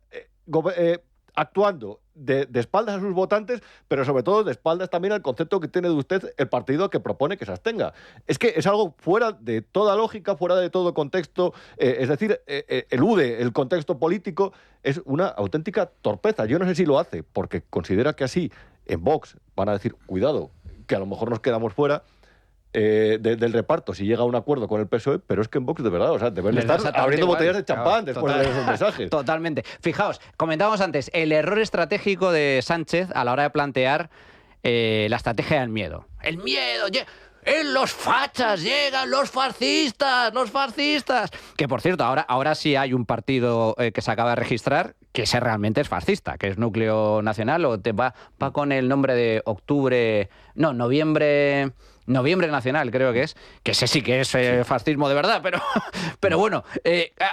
actuando de espaldas a sus votantes, pero sobre todo de espaldas también al concepto que tiene de usted el partido que propone que se abstenga. Es que es algo fuera de toda lógica, fuera de todo contexto, es decir, elude el contexto político, es una auténtica torpeza. Yo no sé si lo hace porque considera que así en Vox van a decir, cuidado, que a lo mejor nos quedamos fuera del reparto si llega a un acuerdo con el PSOE, pero es que en Vox, de verdad, o sea, deben estar abriendo botellas de champán después de esos mensajes. Totalmente. Fijaos, comentábamos antes el error estratégico de Sánchez a la hora de plantear la estrategia del miedo. El miedo... ¡En los fachas! ¡Llegan los fascistas! ¡Los fascistas! Que, por cierto, ahora sí hay un partido que se acaba de registrar que ese realmente es fascista, que es Núcleo Nacional, o te va con el nombre de noviembre Nacional, creo que es, que ese sí que es fascismo de verdad, pero bueno,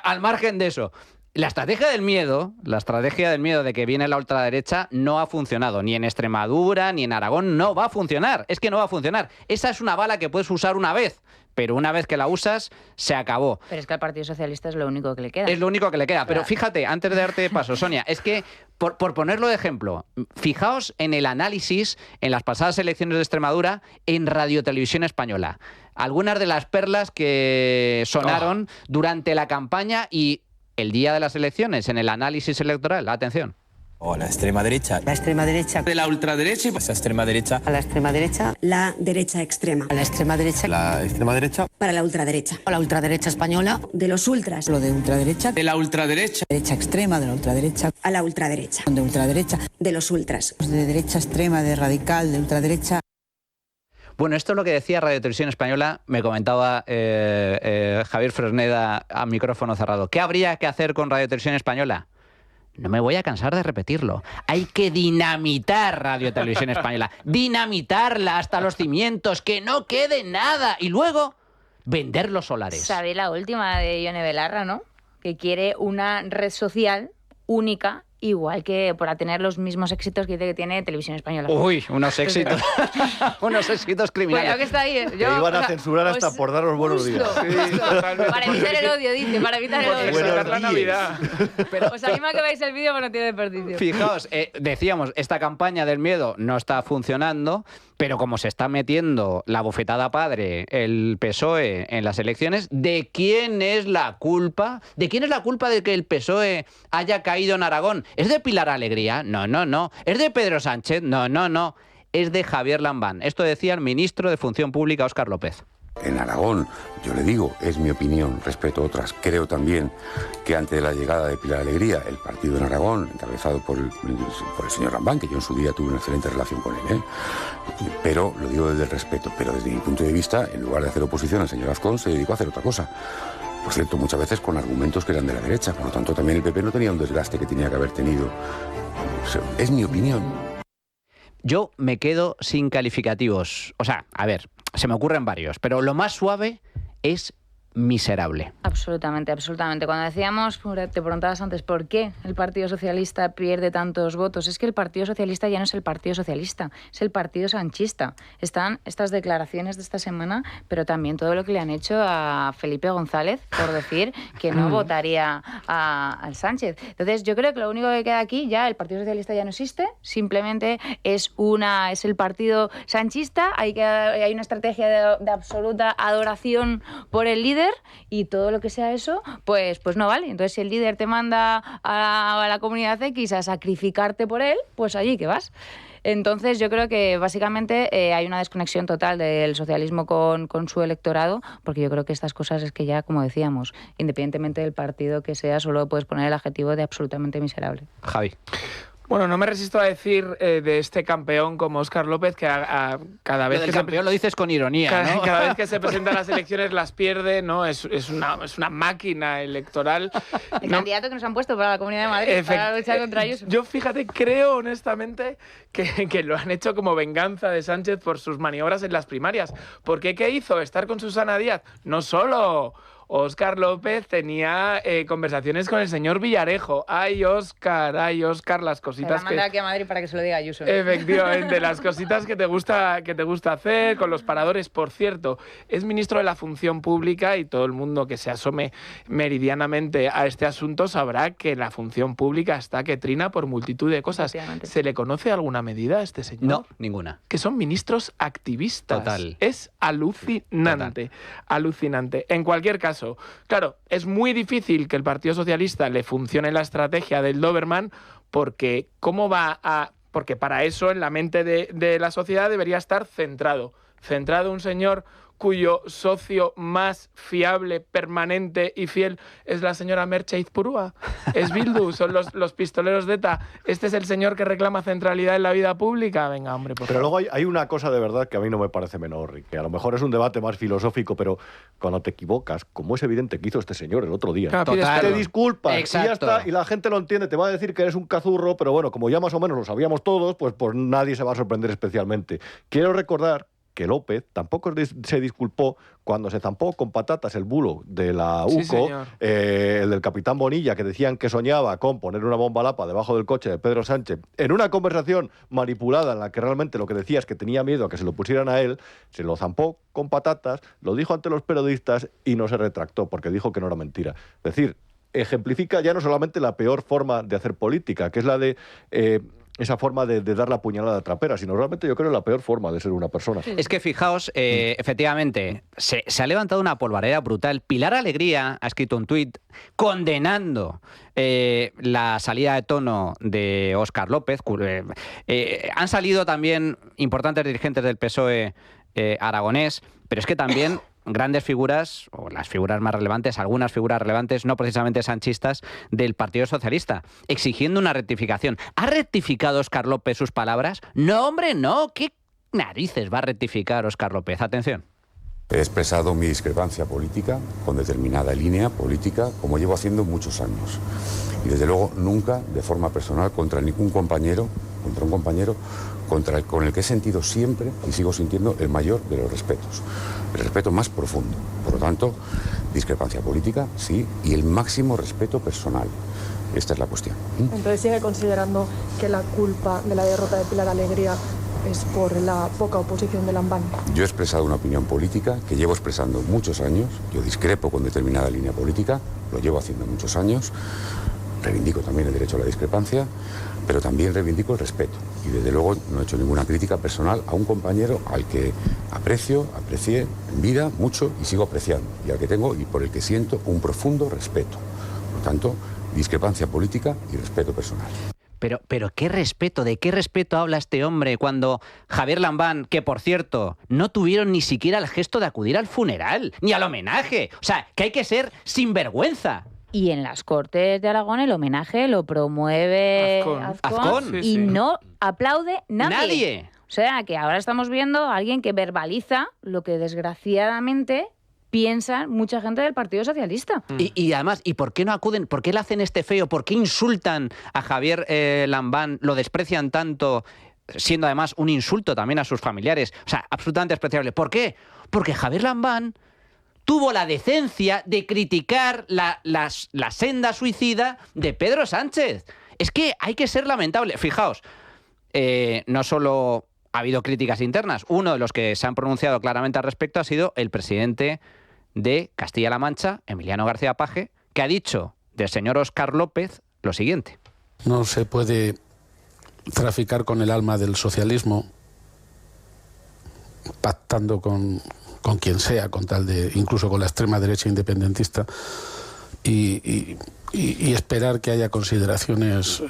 al margen de eso, la estrategia del miedo de que viene la ultraderecha no ha funcionado, ni en Extremadura, ni en Aragón, no va a funcionar, es que no va a funcionar. Esa es una bala que puedes usar una vez, pero una vez que la usas, se acabó. Pero es que al Partido Socialista es lo único que le queda. Es lo único que le queda. Pero fíjate, antes de darte paso, Sonia, es que, por ponerlo de ejemplo, fijaos en el análisis en las pasadas elecciones de Extremadura en Radio Televisión Española. Algunas de las perlas que sonaron durante la campaña y el día de las elecciones, en el análisis electoral. Atención. O la extrema derecha. La extrema derecha. De la ultraderecha y pues la extrema derecha. A la extrema derecha. La derecha extrema. A la extrema derecha. La extrema derecha. Para la ultraderecha. A la ultraderecha española. De los ultras. Lo de ultraderecha. De la ultraderecha. Derecha extrema de la ultraderecha. A la ultraderecha. De ultraderecha. De los ultras. De derecha extrema, de radical, de ultraderecha. Bueno, esto es lo que decía Radio Televisión Española, me comentaba Javier Fresneda a micrófono cerrado. ¿Qué habría que hacer con Radio Televisión Española? No me voy a cansar de repetirlo. Hay que dinamitar Radio Televisión Española. Dinamitarla hasta los cimientos, que no quede nada. Y luego, vender los solares. ¿Sabéis la última de Ione Belarra, no? Que quiere una red social única, igual que para tener los mismos éxitos que dice que tiene Televisión Española. Uy, unos éxitos. Unos éxitos criminales. Bueno, que está ahí. Te iban a censurar hasta por dar los buenos días. Sí, para evitar el odio, dice, para evitar el odio. Buenos la Navidad. Pero os animo a que veáis el vídeo, pero no tiene desperdicio. Fijaos, decíamos, esta campaña del miedo no está funcionando, pero como se está metiendo la bofetada padre el PSOE en las elecciones, ¿de quién es la culpa? ¿De quién es la culpa de que el PSOE haya caído en Aragón? ¿Es de Pilar Alegría? No. ¿Es de Pedro Sánchez? No. Es de Javier Lambán. Esto decía el ministro de Función Pública, Óscar López. En Aragón, yo le digo, es mi opinión, respeto a otras. Creo también que antes de la llegada de Pilar Alegría, el partido en Aragón, encabezado por el señor Lambán, que yo en su día tuve una excelente relación con él, pero lo digo desde el respeto, pero desde mi punto de vista, en lugar de hacer oposición al señor Azcón, se dedicó a hacer otra cosa. Por cierto, muchas veces con argumentos que eran de la derecha, por lo tanto también el PP no tenía un desgaste que tenía que haber tenido. Es mi opinión. Yo me quedo sin calificativos. O sea, a ver, se me ocurren varios, pero lo más suave es miserable. Absolutamente. Cuando decíamos, te preguntabas antes, ¿por qué el Partido Socialista pierde tantos votos? Es que el Partido Socialista ya no es el Partido Socialista, es el Partido Sanchista. Están estas declaraciones de esta semana, pero también todo lo que le han hecho a Felipe González por decir que no votaría al Sánchez. Entonces, yo creo que lo único que queda aquí, ya el Partido Socialista ya no existe, simplemente es el Partido Sanchista, hay una estrategia de absoluta adoración por el líder, y todo lo que sea eso, pues no vale. Entonces, si el líder te manda a la comunidad X a sacrificarte por él, pues allí que vas. Entonces, yo creo que básicamente hay una desconexión total del socialismo con su electorado, porque yo creo que estas cosas es que ya, como decíamos, independientemente del partido que sea, solo puedes poner el adjetivo de absolutamente miserable. Javi. Bueno, no me resisto a decir de este campeón como Óscar López que cada vez que campeón lo dices con ironía, ¿no? Cada vez que se presenta a las elecciones las pierde, ¿no? Es una máquina electoral. El candidato que nos han puesto para la Comunidad de Madrid para luchar contra ellos. Yo, fíjate, creo honestamente que lo han hecho como venganza de Sánchez por sus maniobras en las primarias. Porque ¿qué hizo? ¿Estar con Susana Díaz? No solo. Óscar López tenía conversaciones con el señor Villarejo. Ay, Óscar, las cositas que... manda aquí a Madrid para que se lo diga a Ayuso. Efectivamente, las cositas que te gusta hacer con los paradores. Por cierto, es ministro de la Función Pública y todo el mundo que se asome meridianamente a este asunto sabrá que la función pública está que trina por multitud de cosas. ¿Se le conoce alguna medida a este señor? No, ninguna. Que son ministros activistas. Total. Es alucinante. Alucinante. En cualquier caso, claro, es muy difícil que el Partido Socialista le funcione la estrategia del Doberman porque porque para eso en la mente de la sociedad debería estar centrado un señor cuyo socio más fiable, permanente y fiel es la señora Merche Izpurúa. Es Bildu, son los pistoleros de ETA. Este es el señor que reclama centralidad en la vida pública. Venga, hombre, por Pero favor. luego hay una cosa de verdad que a mí no me parece menor, y que a lo mejor es un debate más filosófico, pero cuando te equivocas, como es evidente que hizo este señor el otro día, Claro, pides Total. te perdón. disculpas y ya Exacto. está, y la gente lo entiende, te va a decir que eres un cazurro, pero bueno, como ya más o menos lo sabíamos todos, pues nadie se va a sorprender especialmente. Quiero recordar que López tampoco se disculpó cuando se zampó con patatas el bulo de la Sí, UCO, señor. el del capitán Bonilla, que decían que soñaba con poner una bomba lapa debajo del coche de Pedro Sánchez, en una conversación manipulada en la que realmente lo que decía es que tenía miedo a que se lo pusieran a él, se lo zampó con patatas, lo dijo ante los periodistas y no se retractó porque dijo que no era mentira. Es decir, ejemplifica ya no solamente la peor forma de hacer política, que es la de esa forma de dar la puñalada trapera, sino realmente yo creo la peor forma de ser una persona. Es que fijaos, efectivamente, se ha levantado una polvareda brutal. Pilar Alegría ha escrito un tuit condenando la salida de tono de Óscar López. Han salido también importantes dirigentes del PSOE aragonés, pero es que también grandes figuras, o las figuras más relevantes, algunas figuras relevantes, no precisamente sanchistas, del Partido Socialista, exigiendo una rectificación. ¿Ha rectificado Óscar López sus palabras? No, hombre, no. ¿Qué narices va a rectificar Óscar López? Atención. He expresado mi discrepancia política con determinada línea política, como llevo haciendo muchos años. Y desde luego nunca de forma personal contra ningún compañero, contra un compañero con el que he sentido siempre y sigo sintiendo el mayor de los respetos, el respeto más profundo. Por lo tanto, discrepancia política, sí, y el máximo respeto personal. Esta es la cuestión. Entonces, ¿sigue considerando que la culpa de la derrota de Pilar Alegría es por la poca oposición de Lambán? Yo he expresado una opinión política que llevo expresando muchos años. Yo discrepo con determinada línea política, lo llevo haciendo muchos años. Reivindico también el derecho a la discrepancia, pero también reivindico el respeto. Y desde luego no he hecho ninguna crítica personal a un compañero al que aprecié en vida mucho y sigo apreciando, y al que tengo y por el que siento un profundo respeto. Por tanto, discrepancia política y respeto personal. Pero ¿qué respeto? ¿De qué respeto habla este hombre cuando Javier Lambán, que por cierto, no tuvieron ni siquiera el gesto de acudir al funeral, ni al homenaje? O sea, que hay que ser sinvergüenza. Y en las Cortes de Aragón el homenaje lo promueve Azcón. y Sí, sí. no aplaude nadie. Nadie. O sea, que ahora estamos viendo a alguien que verbaliza lo que desgraciadamente piensa mucha gente del Partido Socialista. Y además, ¿y por qué no acuden? ¿Por qué le hacen este feo? ¿Por qué insultan a Javier Lambán? ¿Lo desprecian tanto, siendo además un insulto también a sus familiares? O sea, absolutamente despreciable. ¿Por qué? Porque Javier Lambán tuvo la decencia de criticar la senda suicida de Pedro Sánchez. Es que hay que ser lamentable. Fijaos, no solo ha habido críticas internas, uno de los que se han pronunciado claramente al respecto ha sido el presidente de Castilla-La Mancha, Emiliano García Paje, que ha dicho del señor Óscar López lo siguiente. No se puede traficar con el alma del socialismo pactando con quien sea, con tal de, incluso con la extrema derecha independentista, y esperar que haya consideraciones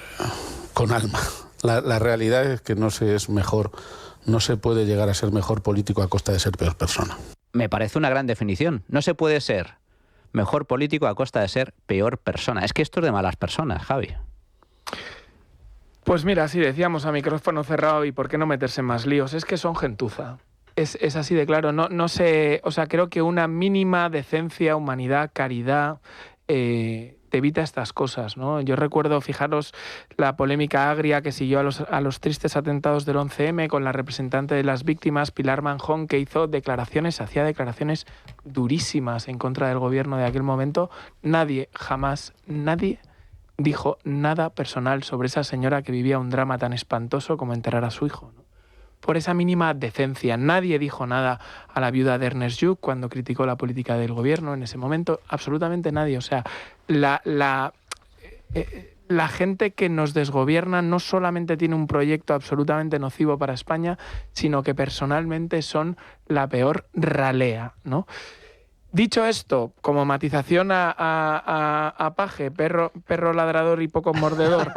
con alma. La realidad es que no se puede llegar a ser mejor político a costa de ser peor persona. Me parece una gran definición. No se puede ser mejor político a costa de ser peor persona. Es que esto es de malas personas, Javi. Pues mira, sí, decíamos a micrófono cerrado, y por qué no meterse en más líos, es que son gentuza. Es así de claro. No sé, o sea, creo que una mínima decencia, humanidad, caridad te evita estas cosas, ¿no? Yo recuerdo, fijaros, la polémica agria que siguió a los tristes atentados del 11M con la representante de las víctimas, Pilar Manjón, que hacía declaraciones durísimas en contra del gobierno de aquel momento. Jamás nadie dijo nada personal sobre esa señora que vivía un drama tan espantoso como enterrar a su hijo, ¿no? Por esa mínima decencia. Nadie dijo nada a la viuda de Ernest Lluch cuando criticó la política del gobierno en ese momento. Absolutamente nadie. O sea, la gente que nos desgobierna no solamente tiene un proyecto absolutamente nocivo para España, sino que personalmente son la peor ralea, ¿no? Dicho esto, como matización a Paje, perro ladrador y poco mordedor.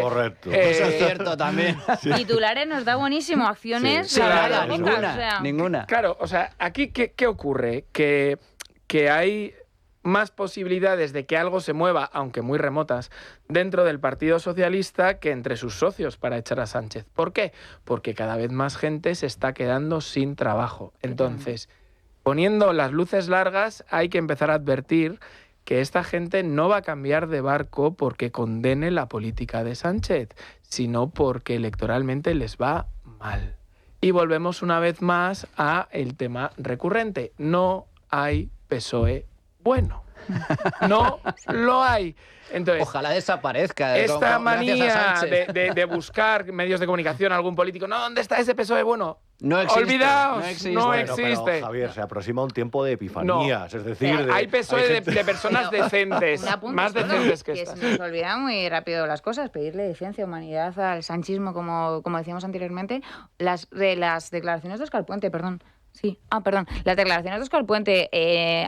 Correcto. Eso es cierto también. Titulares nos da buenísimo, acciones Sí, nada, ninguna. Claro, o sea, aquí ¿qué ocurre? Que hay más posibilidades de que algo se mueva, aunque muy remotas, dentro del Partido Socialista que entre sus socios para echar a Sánchez. ¿Por qué? Porque cada vez más gente se está quedando sin trabajo. Entonces, poniendo las luces largas, hay que empezar a advertir que esta gente no va a cambiar de barco porque condene la política de Sánchez, sino porque electoralmente les va mal. Y volvemos una vez más a el tema recurrente. No hay PSOE bueno. No lo hay. Entonces, ojalá desaparezca. Esta manía de buscar medios de comunicación a algún político, no, ¿dónde está ese PSOE bueno? No existe. Olvidaos, no Bueno, existe. pero, Javier, se aproxima un tiempo de epifanías, es decir... hay PSOE de personas decentes, más decentes que estas. Se nos olvidan muy rápido las cosas, pedirle decencia, humanidad al sanchismo, como decíamos anteriormente, las declaraciones de Óscar Puente, perdón. Sí, perdón. Las declaraciones de Óscar Puente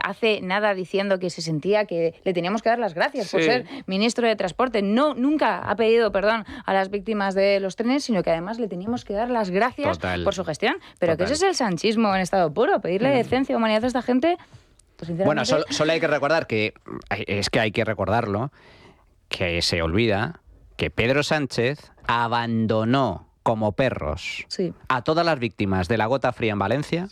hace nada diciendo que se sentía que le teníamos que dar las gracias por ser ministro de Transporte. No, nunca ha pedido perdón a las víctimas de los trenes, sino que además le teníamos que dar las gracias por su gestión. Pero que ese es el sanchismo en estado puro, pedirle decencia, humanidad a esta gente. Pues, bueno, solo hay que recordar que hay que recordarlo, que se olvida que Pedro Sánchez abandonó como perros a todas las víctimas de la gota fría en Valencia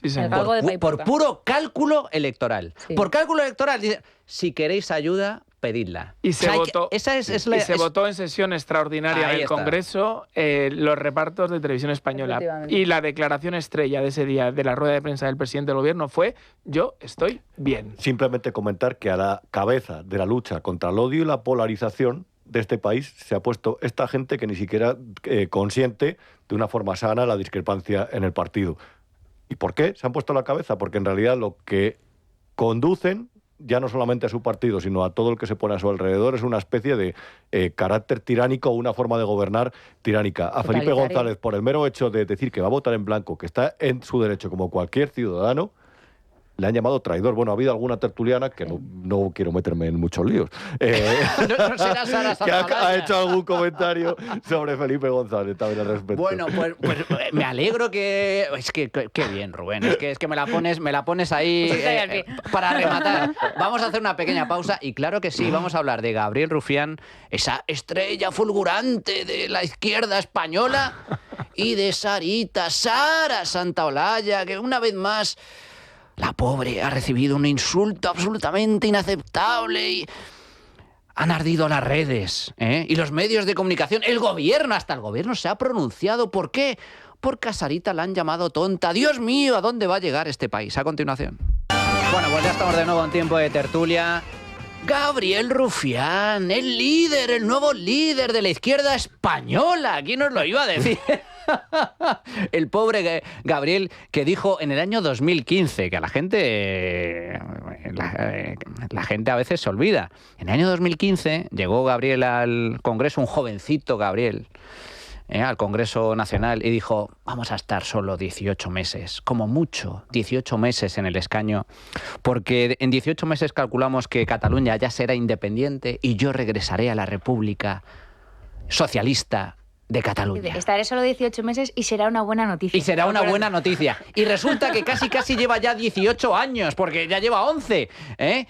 por puro cálculo electoral. Sí. Por cálculo electoral, dice, si queréis ayuda, pedidla. Y se votó en sesión extraordinaria del Congreso los repartos de Televisión Española. Y la declaración estrella de ese día de la rueda de prensa del presidente del Gobierno fue: yo estoy bien. Simplemente comentar que a la cabeza de la lucha contra el odio y la polarización de este país se ha puesto esta gente que ni siquiera consiente de una forma sana la discrepancia en el partido. ¿Y por qué se han puesto a la cabeza? Porque en realidad lo que conducen, ya no solamente a su partido, sino a todo el que se pone a su alrededor, es una especie de carácter tiránico o una forma de gobernar tiránica. A Felipe González, por el mero hecho de decir que va a votar en blanco, que está en su derecho como cualquier ciudadano, le han llamado traidor. Bueno, ha habido alguna tertuliana que no quiero meterme en muchos líos. No será Sara que ha hecho algún comentario sobre Felipe González también al respecto. Bueno, pues me alegro que... Es que qué bien, Rubén. Es que me la pones ahí para rematar. Vamos a hacer una pequeña pausa y claro que sí, vamos a hablar de Gabriel Rufián, esa estrella fulgurante de la izquierda española, y de Sara Santaolalla, que una vez más... La pobre ha recibido un insulto absolutamente inaceptable y han ardido las redes, y los medios de comunicación, el gobierno, hasta el gobierno se ha pronunciado. ¿Por qué? Porque a Sarita la han llamado tonta. Dios mío, ¿a dónde va a llegar este país? A continuación. Bueno, pues ya estamos de nuevo en tiempo de tertulia. Gabriel Rufián, el nuevo líder de la izquierda española. ¿Quién nos lo iba a decir? El pobre Gabriel, que dijo en el año 2015, que a la gente a veces se olvida. En el año 2015 llegó Gabriel al Congreso, un jovencito Gabriel, al Congreso Nacional, y dijo: vamos a estar solo 18 meses, como mucho, 18 meses en el escaño, porque en 18 meses calculamos que Cataluña ya será independiente y yo regresaré a la República Socialista de Cataluña. Estaré solo 18 meses y será una buena noticia. Y será una buena noticia. Y resulta que casi lleva ya 18 años, porque ya lleva 11,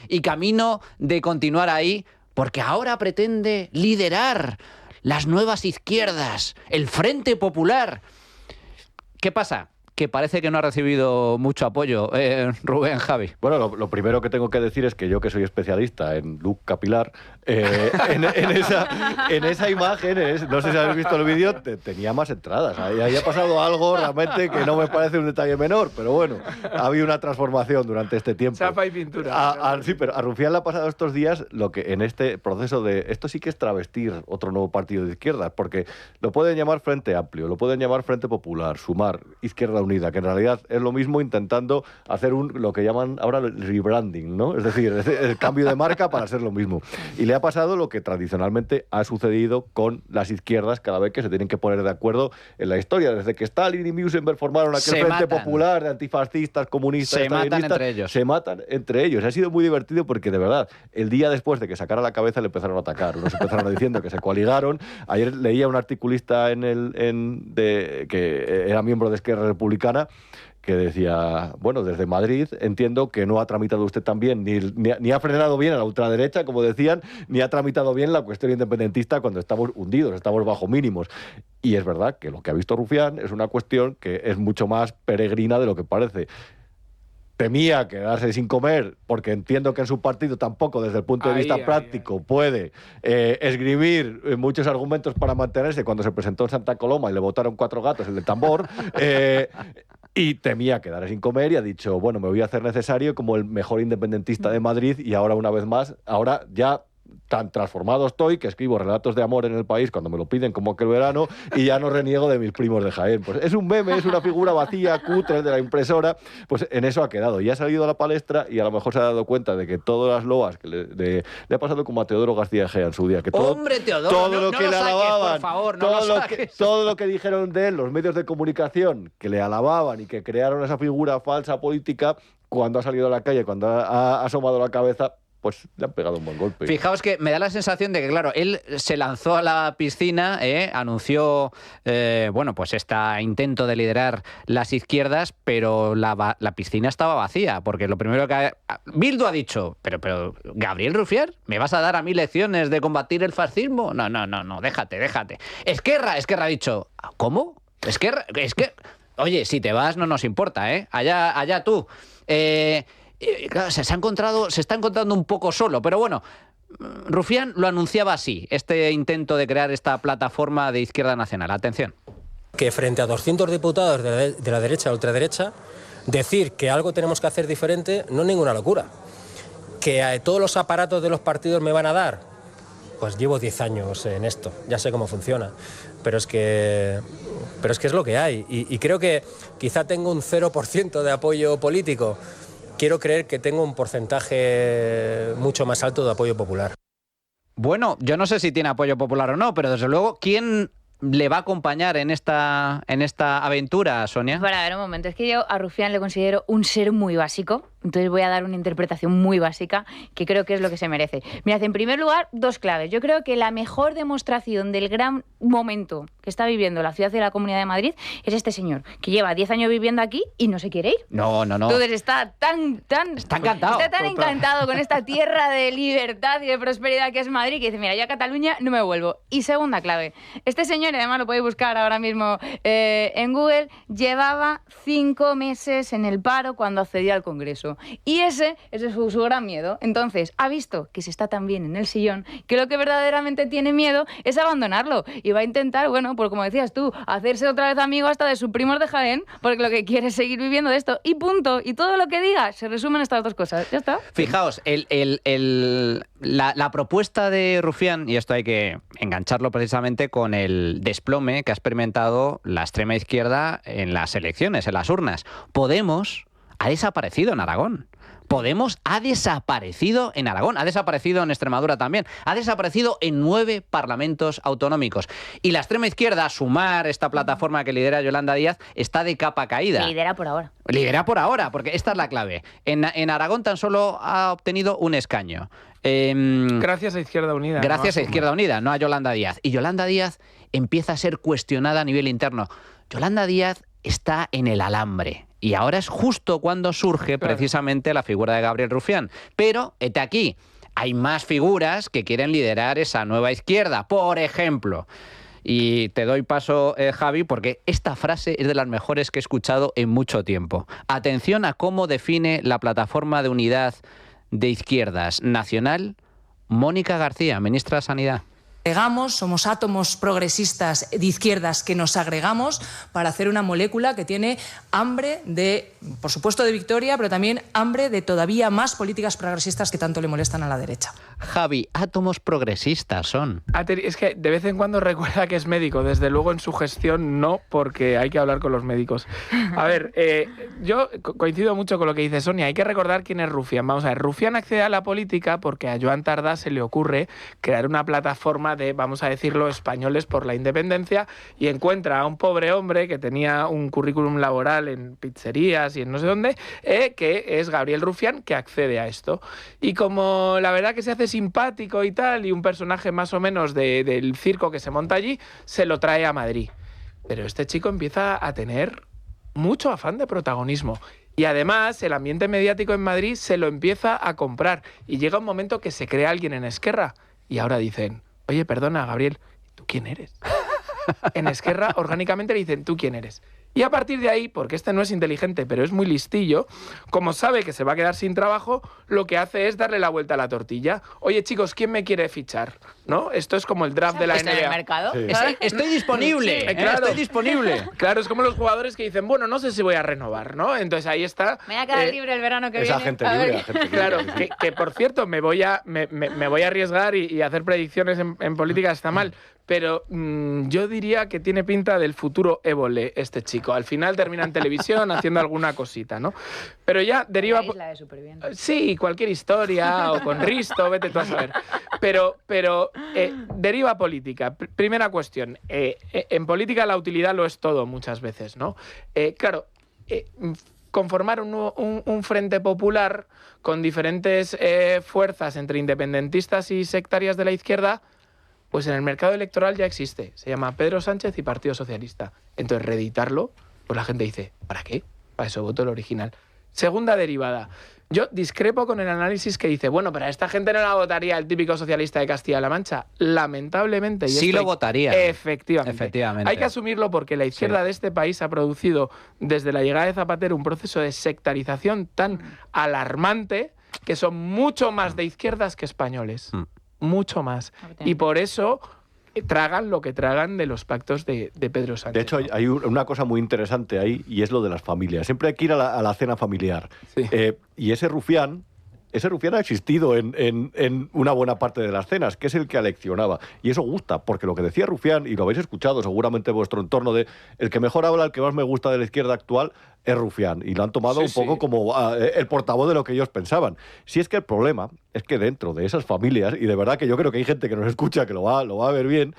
y camino de continuar ahí, porque ahora pretende liderar las nuevas izquierdas, el Frente Popular. ¿Qué pasa? Que parece que no ha recibido mucho apoyo, Rubén, Javi. Bueno, lo primero que tengo que decir es que yo, que soy especialista en look capilar, en esa imagen, no sé si habéis visto el vídeo, tenía más entradas. Ahí ha pasado algo realmente que no me parece un detalle menor, pero bueno, ha habido una transformación durante este tiempo. Chapa y pintura. Sí, pero a Rufián le ha pasado estos días lo que en este proceso de... Esto sí que es travestir otro nuevo partido de izquierdas, porque lo pueden llamar Frente Amplio, lo pueden llamar Frente Popular, Sumar, Izquierda Unida, que en realidad es lo mismo, intentando hacer lo que llaman ahora el rebranding, ¿no? Es decir, el cambio de marca para ser lo mismo. Y le ha pasado lo que tradicionalmente ha sucedido con las izquierdas cada vez que se tienen que poner de acuerdo en la historia. Desde que Stalin y Mühlenberg formaron aquel Frente Popular de antifascistas, comunistas, se matan entre ellos. Se matan entre ellos. Ha sido muy divertido porque, de verdad, el día después de que sacara la cabeza le empezaron a atacar. Unos empezaron diciendo que se coaligaron. Ayer leía un articulista que era miembro de Esquerra Republicana que decía, bueno, desde Madrid entiendo que no ha tramitado usted también, ni ha frenado bien a la ultraderecha, como decían, ni ha tramitado bien la cuestión independentista cuando estamos hundidos, estamos bajo mínimos. Y es verdad que lo que ha visto Rufián es una cuestión que es mucho más peregrina de lo que parece. Temía quedarse sin comer, porque entiendo que en su partido tampoco, desde el punto de vista práctico, puede esgrimir muchos argumentos para mantenerse cuando se presentó en Santa Coloma y le botaron 4 gatos el de tambor. Y temía quedar sin comer y ha dicho, bueno, me voy a hacer necesario como el mejor independentista de Madrid y ahora una vez más, ahora ya tan transformado estoy que escribo relatos de amor en El País cuando me lo piden como aquel verano y ya no reniego de mis primos de Jaén. Pues es un meme, es una figura vacía, cutre de la impresora, pues en eso ha quedado. Y ha salido a la palestra y a lo mejor se ha dado cuenta de que todas las loas que le ha pasado como a Teodoro García Egea en su día, que todo, ¡hombre, Teodoro! todo lo no que lo le saques, alababan, por favor, no lo saques. todo lo que dijeron de él los medios de comunicación que le alababan y que crearon esa figura falsa política, cuando ha salido a la calle, cuando ha asomado la cabeza, pues le han pegado un buen golpe. Fijaos que me da la sensación de que, claro, él se lanzó a la piscina, anunció, bueno, pues este intento de liderar las izquierdas, pero la piscina estaba vacía, porque lo primero que Bildu ha dicho, pero Gabriel Rufián, ¿me vas a dar a mí lecciones de combatir el fascismo? No, déjate. Esquerra ha dicho, ¿cómo? Esquerra, oye, si te vas no nos importa, allá tú. Claro, se está encontrando un poco solo, pero bueno, Rufián lo anunciaba así, este intento de crear esta plataforma de izquierda nacional. Atención. Que frente a 200 diputados de la derecha a la ultraderecha, decir que algo tenemos que hacer diferente no es ninguna locura. Que todos los aparatos de los partidos me van a dar, pues llevo 10 años en esto, ya sé cómo funciona, pero es que es lo que hay. Y creo que quizá tengo un 0% de apoyo político. Quiero creer que tengo un porcentaje mucho más alto de apoyo popular. Bueno, yo no sé si tiene apoyo popular o no, pero desde luego, ¿quién le va a acompañar en esta aventura, Sonia? Para ver un momento, es que yo a Rufián le considero un ser muy básico, entonces voy a dar una interpretación muy básica que creo que es lo que se merece. Mirad, en primer lugar, 2 claves. Yo creo que la mejor demostración del gran momento que está viviendo la ciudad y la Comunidad de Madrid es este señor, que lleva 10 años viviendo aquí y no se quiere ir. No. Entonces está está encantado. Está tan encantado con esta tierra de libertad y de prosperidad que es Madrid, que dice, mira, yo a Cataluña no me vuelvo. Y segunda clave, este señor, y además lo podéis buscar ahora mismo en Google, llevaba 5 meses en el paro cuando accedió al Congreso. Y ese es su gran miedo. Entonces, ha visto que se está tan bien en el sillón que lo que verdaderamente tiene miedo es abandonarlo. Y va a intentar, bueno, pues como decías tú, hacerse otra vez amigo hasta de sus primos de Jaén, porque lo que quiere es seguir viviendo de esto. Y punto. Y todo lo que diga se resume en estas 2 cosas. Ya está. Fijaos, la propuesta de Rufián, y esto hay que engancharlo precisamente con el desplome que ha experimentado la extrema izquierda en las elecciones, en las urnas. Podemos ha desaparecido en Aragón. Podemos ha desaparecido en Aragón, ha desaparecido en Extremadura también, ha desaparecido en 9 parlamentos autonómicos. Y la extrema izquierda, Sumar, esta plataforma que lidera Yolanda Díaz, está de capa caída. Lidera por ahora. Lidera por ahora, porque esta es la clave. En Aragón tan solo ha obtenido un escaño. Gracias a Izquierda Unida. Gracias a Izquierda Unida, no a Yolanda Díaz. Y Yolanda Díaz empieza a ser cuestionada a nivel interno. Yolanda Díaz está en el alambre. Y ahora es justo cuando surge precisamente la figura de Gabriel Rufián. Pero, hete aquí, hay más figuras que quieren liderar esa nueva izquierda. Por ejemplo, y te doy paso, Javi, porque esta frase es de las mejores que he escuchado en mucho tiempo. Atención a cómo define la plataforma de unidad de izquierdas nacional Mónica García, ministra de Sanidad. Somos átomos progresistas de izquierdas que nos agregamos para hacer una molécula que tiene hambre de, por supuesto, de victoria, pero también hambre de todavía más políticas progresistas que tanto le molestan a la derecha. Javi, átomos progresistas son. Es que de vez en cuando recuerda que es médico. Desde luego en su gestión no, porque hay que hablar con los médicos. A ver, yo coincido mucho con lo que dice Sonia. Hay que recordar quién es Rufián. Vamos a ver, Rufián accede a la política porque a Joan Tardá se le ocurre crear una plataforma de, vamos a decirlo, españoles por la independencia, y encuentra a un pobre hombre que tenía un currículum laboral en pizzerías y en no sé dónde, que es Gabriel Rufián, que accede a esto. Y como la verdad que se hace simpático y tal, y un personaje más o menos del circo que se monta allí, se lo trae a Madrid. Pero este chico empieza a tener mucho afán de protagonismo. Y además el ambiente mediático en Madrid se lo empieza a comprar. Y llega un momento que se crea alguien en Esquerra. Y ahora dicen, oye, perdona, Gabriel, ¿tú quién eres? En Esquerra orgánicamente le dicen, ¿tú quién eres? Y a partir de ahí, porque este no es inteligente, pero es muy listillo, como sabe que se va a quedar sin trabajo, lo que hace es darle la vuelta a la tortilla. Oye, chicos, ¿quién me quiere fichar? ¿No? Esto es como el draft de la NBA. ¿Está en el mercado? Sí. Estoy disponible, Sí, claro. Estoy disponible. Claro, es como los jugadores que dicen, bueno, no sé si voy a renovar, ¿no? Entonces ahí está. Me voy a quedar libre el verano que viene. Agente libre. Claro, que por cierto, me voy a arriesgar y hacer predicciones en política está mal. Pero yo diría que tiene pinta del futuro Évole este chico. Al final termina en televisión haciendo alguna cosita, ¿no? Pero ya deriva... La isla de Superbién. Sí, cualquier historia, o con Risto, vete tú a saber. Pero deriva política. Primera cuestión. En política la utilidad lo es todo muchas veces, ¿no? Claro, conformar un frente popular con diferentes fuerzas entre independentistas y sectarias de la izquierda, pues en el mercado electoral ya existe. Se llama Pedro Sánchez y Partido Socialista. Entonces, reeditarlo, pues la gente dice, ¿para qué? Para eso voto el original. Segunda derivada. Yo discrepo con el análisis que dice, bueno, pero a esta gente no la votaría el típico socialista de Castilla-La Mancha. Lamentablemente. Sí lo votaría. Efectivamente. Hay que asumirlo porque la izquierda de este país ha producido, desde la llegada de Zapatero, un proceso de sectarización tan alarmante que son mucho más de izquierdas que españoles. Mucho más. Y por eso tragan lo que tragan de los pactos de Pedro Sánchez. De hecho, hay una cosa muy interesante ahí, y es lo de las familias. Siempre hay que ir a la cena familiar. Sí. Y ese rufián ha existido en una buena parte de las cenas, que es el que aleccionaba. Y eso gusta, porque lo que decía Rufián, y lo habéis escuchado seguramente en vuestro entorno, de el que mejor habla, el que más me gusta de la izquierda actual, es Rufián. Y lo han tomado un poco como el portavoz de lo que ellos pensaban. Si es que el problema es que dentro de esas familias, y de verdad que yo creo que hay gente que nos escucha, que lo va a ver bien,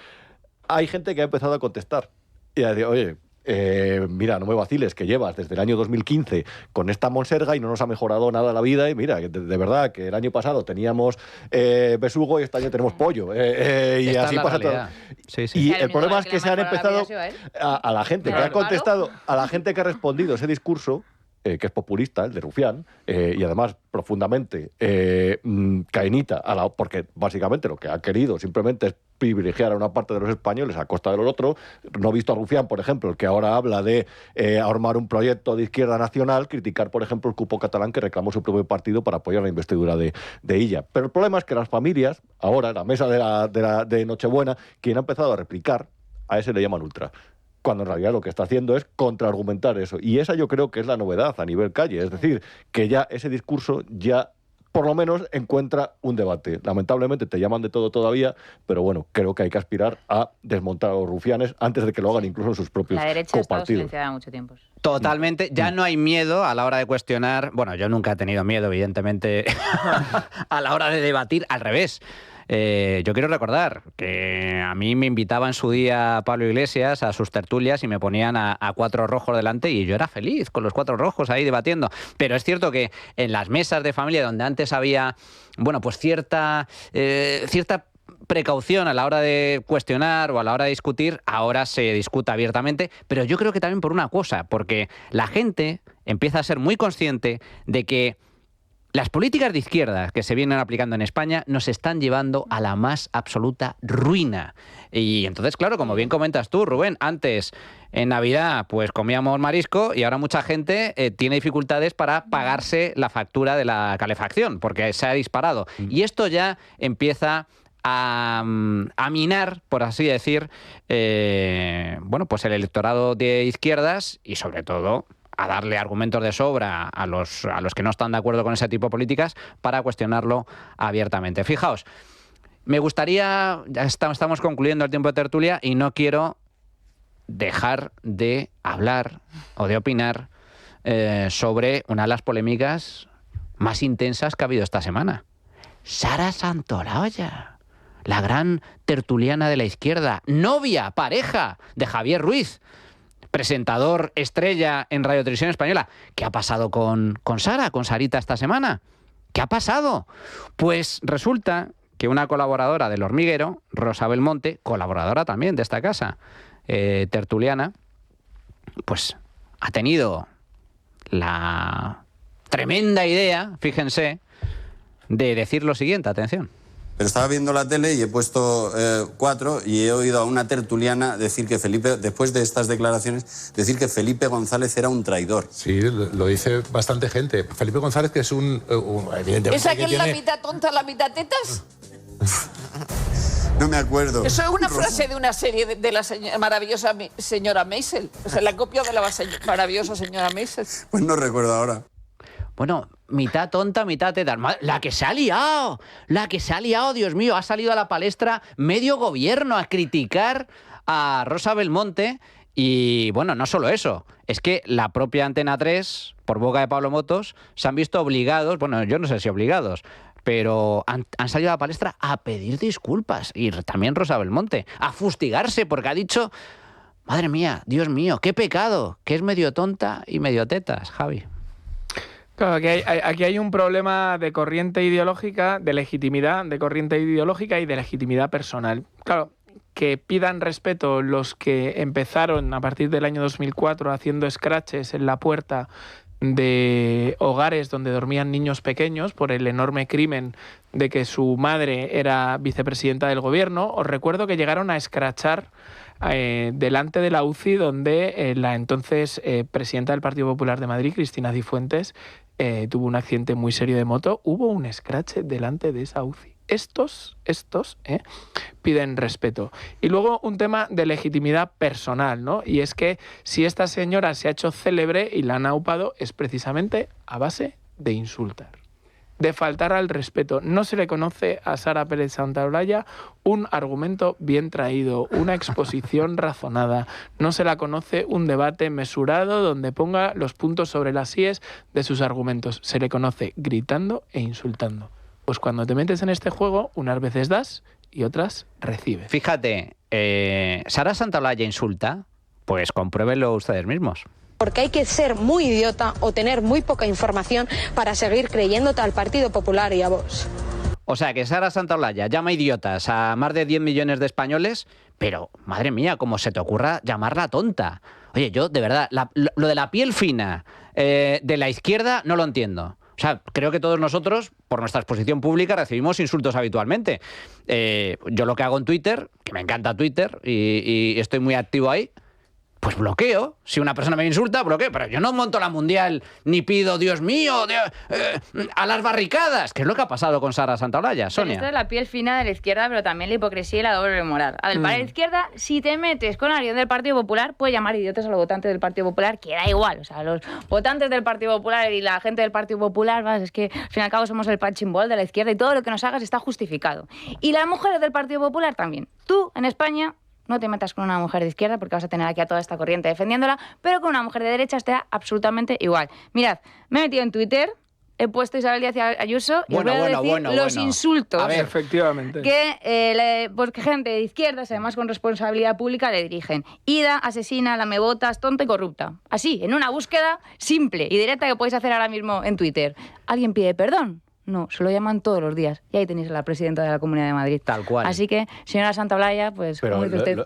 hay gente que ha empezado a contestar. Y a decir, oye, mira, no me vaciles, que llevas desde el año 2015 con esta monserga y no nos ha mejorado nada la vida, y mira, de verdad que el año pasado teníamos besugo y este año tenemos pollo, y así pasa todo. Sí, sí. Y el problema es que se han empezado a la gente que ha contestado, a la gente que ha respondido ese discurso, que es populista, el de Rufián, y además profundamente cainita, porque básicamente lo que ha querido simplemente es privilegiar a una parte de los españoles a costa de los otros. No he visto a Rufián, por ejemplo, el que ahora habla de armar un proyecto de izquierda nacional, criticar, por ejemplo, el cupo catalán que reclamó su propio partido para apoyar la investidura de Illa. Pero el problema es que las familias, ahora, en la mesa de Nochebuena, quien ha empezado a replicar, a ese le llaman ultra. Cuando en realidad lo que está haciendo es contraargumentar eso. Y esa yo creo que es la novedad a nivel calle. Es decir, que ya ese discurso ya por lo menos encuentra un debate. Lamentablemente te llaman de todo todavía, pero bueno, creo que hay que aspirar a desmontar a los rufianes antes de que lo hagan incluso en sus propios copartidos. La derecha ha estado copartidos. silenciada mucho tiempo. Totalmente. Ya no hay miedo a la hora de cuestionar. Bueno, yo nunca he tenido miedo, evidentemente, a la hora de debatir. Al revés. Yo quiero recordar que a mí me invitaba en su día Pablo Iglesias a sus tertulias y me ponían a cuatro rojos delante y yo era feliz con los cuatro rojos ahí debatiendo. Pero es cierto que en las mesas de familia donde antes había, bueno, pues cierta precaución a la hora de cuestionar o a la hora de discutir, ahora se discuta abiertamente, pero yo creo que también por una cosa, porque la gente empieza a ser muy consciente de que las políticas de izquierda que se vienen aplicando en España nos están llevando a la más absoluta ruina. Y entonces, claro, como bien comentas tú, Rubén, antes en Navidad pues comíamos marisco y ahora mucha gente tiene dificultades para pagarse la factura de la calefacción porque se ha disparado. Y esto ya empieza a minar, por así decir, bueno, pues el electorado de izquierdas y sobre todo a darle argumentos de sobra a los que no están de acuerdo con ese tipo de políticas para cuestionarlo abiertamente. Fijaos, me gustaría, ya estamos concluyendo el tiempo de tertulia y no quiero dejar de hablar o de opinar sobre una de las polémicas más intensas que ha habido esta semana. Sara Santolaya, la gran tertuliana de la izquierda, novia, pareja de Javier Ruiz, presentador estrella en Radio Televisión Española. ¿Qué ha pasado con Sara, con Sarita esta semana? ¿Qué ha pasado? Pues resulta que una colaboradora del Hormiguero, Rosa Belmonte, colaboradora también de esta casa, tertuliana, pues ha tenido la tremenda idea, fíjense, de decir lo siguiente, atención. Pero estaba viendo la tele y he puesto 4 y he oído a una tertuliana decir que Felipe, después de estas declaraciones, decir que Felipe González era un traidor. Sí, lo dice bastante gente. Felipe González, que es evidentemente... ¿Esa que es la mitad tonta, la mitad tetas? No me acuerdo. Eso es una frase de una serie de la maravillosa señora Maisel. O sea, la copia de la maravillosa señora Maisel. Pues no recuerdo ahora. Bueno, mitad tonta, mitad teta. La que se ha liado, Dios mío, ha salido a la palestra medio gobierno a criticar a Rosa Belmonte y, bueno, no solo eso, es que la propia Antena 3, por boca de Pablo Motos, se han visto obligados, bueno, yo no sé si obligados, pero han salido a la palestra a pedir disculpas, y también Rosa Belmonte, a fustigarse porque ha dicho, madre mía, Dios mío, qué pecado, que es medio tonta y medio tetas, Javi. Claro, aquí hay un problema de corriente ideológica, de legitimidad de corriente ideológica y de legitimidad personal. Claro, que pidan respeto los que empezaron a partir del año 2004 haciendo scratches en la puerta de hogares donde dormían niños pequeños por el enorme crimen de que su madre era vicepresidenta del gobierno. Os recuerdo que llegaron a escrachar delante de la UCI donde la entonces presidenta del Partido Popular de Madrid, Cristina Cifuentes, tuvo un accidente muy serio de moto. Hubo un escrache delante de esa UCI. Estos piden respeto. Y luego un tema de legitimidad personal, ¿no? Y es que si esta señora se ha hecho célebre y la han aupado es precisamente a base de insultar, de faltar al respeto. No se le conoce a Sara Pérez Santolaya un argumento bien traído, una exposición razonada. No se la conoce un debate mesurado donde ponga los puntos sobre las íes de sus argumentos. Se le conoce gritando e insultando. Pues cuando te metes en este juego, unas veces das y otras recibes. Fíjate, Sara Santolaya insulta, pues compruébenlo ustedes mismos. Porque hay que ser muy idiota o tener muy poca información para seguir creyéndote al Partido Popular y a Vox. O sea, que Sara Santolaya llama idiotas a más de 10 millones de españoles, pero, madre mía, cómo se te ocurra llamarla tonta. Oye, yo, de verdad, lo de la piel fina de la izquierda no lo entiendo. O sea, creo que todos nosotros, por nuestra exposición pública, recibimos insultos habitualmente. Yo lo que hago en Twitter, que me encanta Twitter y estoy muy activo ahí, pues bloqueo. Si una persona me insulta, bloqueo. Pero yo no monto la mundial ni pido, Dios mío, a las barricadas. ¿Qué es lo que ha pasado con Sara Santolaya, Sonia? Esto es la piel fina de la izquierda, pero también la hipocresía y la doble moral. A ver, para la izquierda, si te metes con alguien del Partido Popular, puedes llamar idiotas a los votantes del Partido Popular, que da igual. O sea, los votantes del Partido Popular y la gente del Partido Popular, es que al fin y al cabo somos el punching ball de la izquierda y todo lo que nos hagas está justificado. Y las mujeres del Partido Popular también. Tú, en España, no te metas con una mujer de izquierda porque vas a tener aquí a toda esta corriente defendiéndola, pero con una mujer de derecha te da absolutamente igual. Mirad, me he metido en Twitter, he puesto Isabel Díaz Ayuso y os voy a decir los insultos. A ver, efectivamente. Que porque gente de izquierdas, además con responsabilidad pública, le dirigen. Ida, asesina, lamebotas, tonta y corrupta. Así, en una búsqueda simple y directa que podéis hacer ahora mismo en Twitter. ¿Alguien pide perdón? No, se lo llaman todos los días. Y ahí tenéis a la presidenta de la Comunidad de Madrid. Tal cual. Así que, señora Santolaya, pues, como dice usted...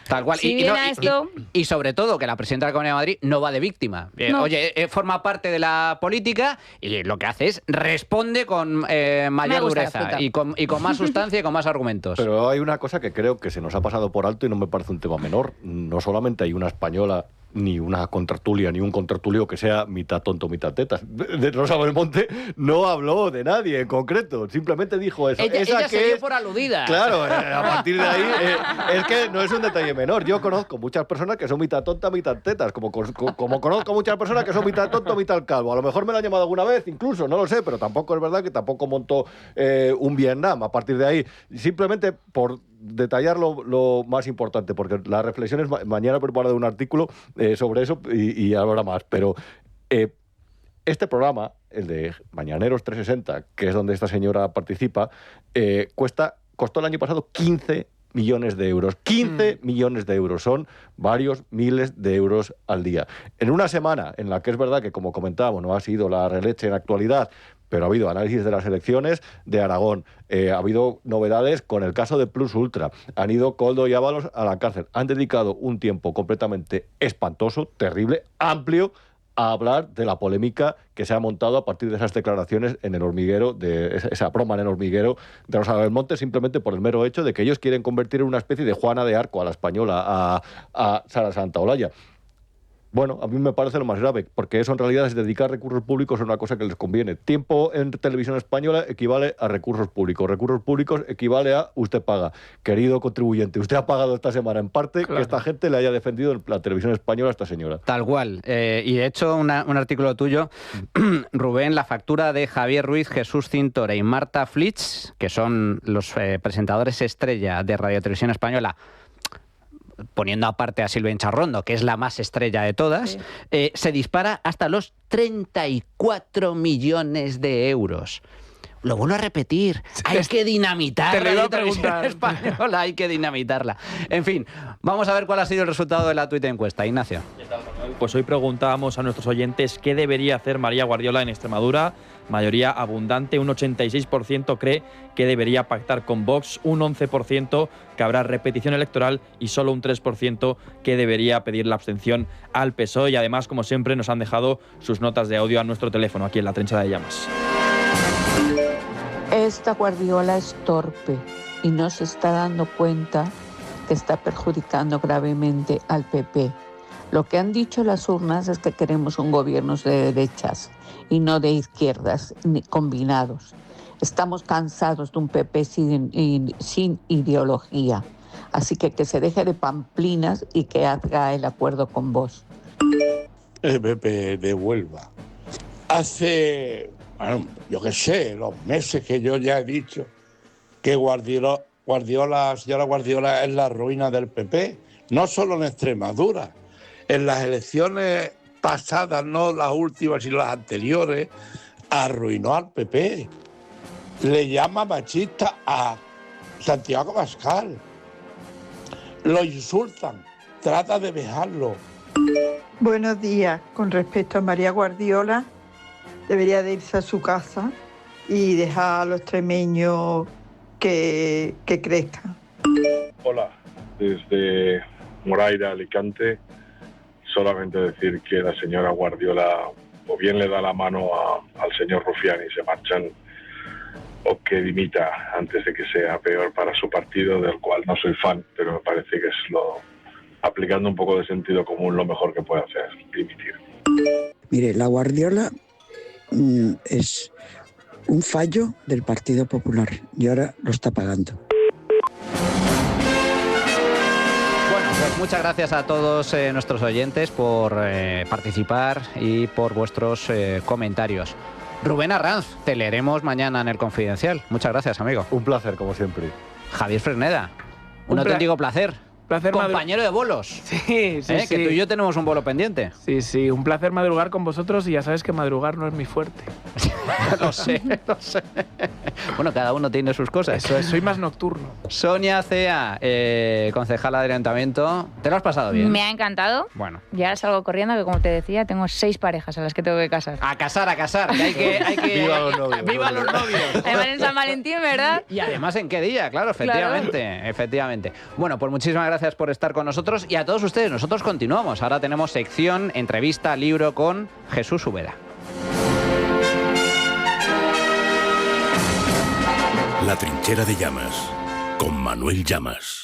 Tal cual. Si viene esto... y sobre todo, que la presidenta de la Comunidad de Madrid no va de víctima. No. Oye, forma parte de la política y lo que hace es responde con mayor dureza y con más sustancia y con más argumentos. Pero hay una cosa que creo que se nos ha pasado por alto y no me parece un tema menor. No solamente hay una española ni una contrartulia, ni un contrartulio que sea mitad tonto, mitad tetas. De Rosa Belmonte no habló de nadie en concreto, simplemente dijo eso. Ella se dio por aludida. Claro, a partir de ahí, es que no es un detalle menor. Yo conozco muchas personas que son mitad tonta, mitad tetas, como conozco muchas personas que son mitad tonto, mitad calvo. A lo mejor me lo han llamado alguna vez, incluso, no lo sé, pero tampoco es verdad que tampoco montó un Vietnam. A partir de ahí, simplemente por detallar lo más importante, porque las reflexiones, mañana prepararé un artículo sobre eso y habrá más, pero este programa, el de Mañaneros 360, que es donde esta señora participa, costó el año pasado 15 millones de euros. 15 millones de euros. Son varios miles de euros al día. En una semana en la que es verdad que, como comentábamos, no ha sido la releche en actualidad, pero ha habido análisis de las elecciones de Aragón, ha habido novedades con el caso de Plus Ultra, han ido Koldo y Ábalos a la cárcel, han dedicado un tiempo completamente espantoso, terrible, amplio, a hablar de la polémica que se ha montado a partir de esas declaraciones en El Hormiguero, de esa broma en El Hormiguero de Rosa Belmonte, simplemente por el mero hecho de que ellos quieren convertir en una especie de Juana de Arco a la española, a Sara Santaolalla. Bueno, a mí me parece lo más grave, porque eso en realidad es dedicar recursos públicos a una cosa que les conviene. Tiempo en televisión española equivale a recursos públicos. Recursos públicos equivale a usted paga. Querido contribuyente, usted ha pagado esta semana en parte que esta gente le haya defendido en la televisión española a esta señora. Tal cual. Y de hecho, un artículo tuyo, Rubén, la factura de Javier Ruiz, Jesús Cintore y Marta Flitsch, que son los presentadores estrella de Radio Televisión Española, poniendo aparte a Silvia Charrondo, que es la más estrella de todas, se dispara hasta los 34 millones de euros. Lo vuelvo a repetir, hay que dinamitar la televisión española, hay que dinamitarla. En fin, vamos a ver cuál ha sido el resultado de la tuit encuesta. Ignacio. Pues hoy preguntábamos a nuestros oyentes qué debería hacer María Guardiola en Extremadura. Mayoría abundante, un 86% cree que debería pactar con Vox, un 11% que habrá repetición electoral y solo un 3% que debería pedir la abstención al PSOE. Y además, como siempre, nos han dejado sus notas de audio a nuestro teléfono aquí en La Trinchera de Llamas. Esta Guardiola es torpe y no se está dando cuenta que está perjudicando gravemente al PP. Lo que han dicho las urnas es que queremos un gobierno de derechas y no de izquierdas ni combinados. Estamos cansados de un PP sin ideología. Así que se deje de pamplinas y que haga el acuerdo con vos. El PP de Huelva. Hace, yo qué sé, los meses que yo ya he dicho que la señora Guardiola es la ruina del PP, no solo en Extremadura. En las elecciones pasadas, no las últimas, sino las anteriores, arruinó al PP. Le llama machista a Santiago Abascal. Lo insultan, trata de dejarlo. Buenos días. Con respecto a María Guardiola, debería de irse a su casa y dejar a los extremeños que crezcan. Hola, desde Moraira, Alicante. Solamente decir que la señora Guardiola o bien le da la mano al señor Rufián y se marchan, o que dimita antes de que sea peor para su partido, del cual no soy fan, pero me parece que es aplicando un poco de sentido común, lo mejor que puede hacer, dimitir. Mire, la Guardiola es un fallo del Partido Popular y ahora lo está pagando. Muchas gracias a todos nuestros oyentes por participar y por vuestros comentarios. Rubén Arranz, te leeremos mañana en El Confidencial. Muchas gracias, amigo. Un placer, como siempre. Javier Fresneda, un auténtico placer. Compañero de bolos. Sí, sí. Que tú y yo tenemos un bolo pendiente. Sí, un placer madrugar con vosotros y ya sabes que madrugar no es mi fuerte. Lo sé. Bueno, cada uno tiene sus cosas. Eso es, soy más nocturno. Sonia Cea, concejala de Ayuntamiento. ¿Te lo has pasado bien? Me ha encantado. Bueno. Y ahora salgo corriendo, que como te decía, tengo 6 parejas a las que tengo que casar. A casar. Que hay que... ¡Viva los novios! ¡Viva los novios! Además en San Valentín, ¿verdad? Y además en qué día, claro, efectivamente. Bueno, pues muchísimas gracias por estar con nosotros y a todos ustedes. Nosotros continuamos. Ahora tenemos sección, entrevista, libro con Jesús Ubeda. La Trinchera de Llamas, con Manuel Llamas.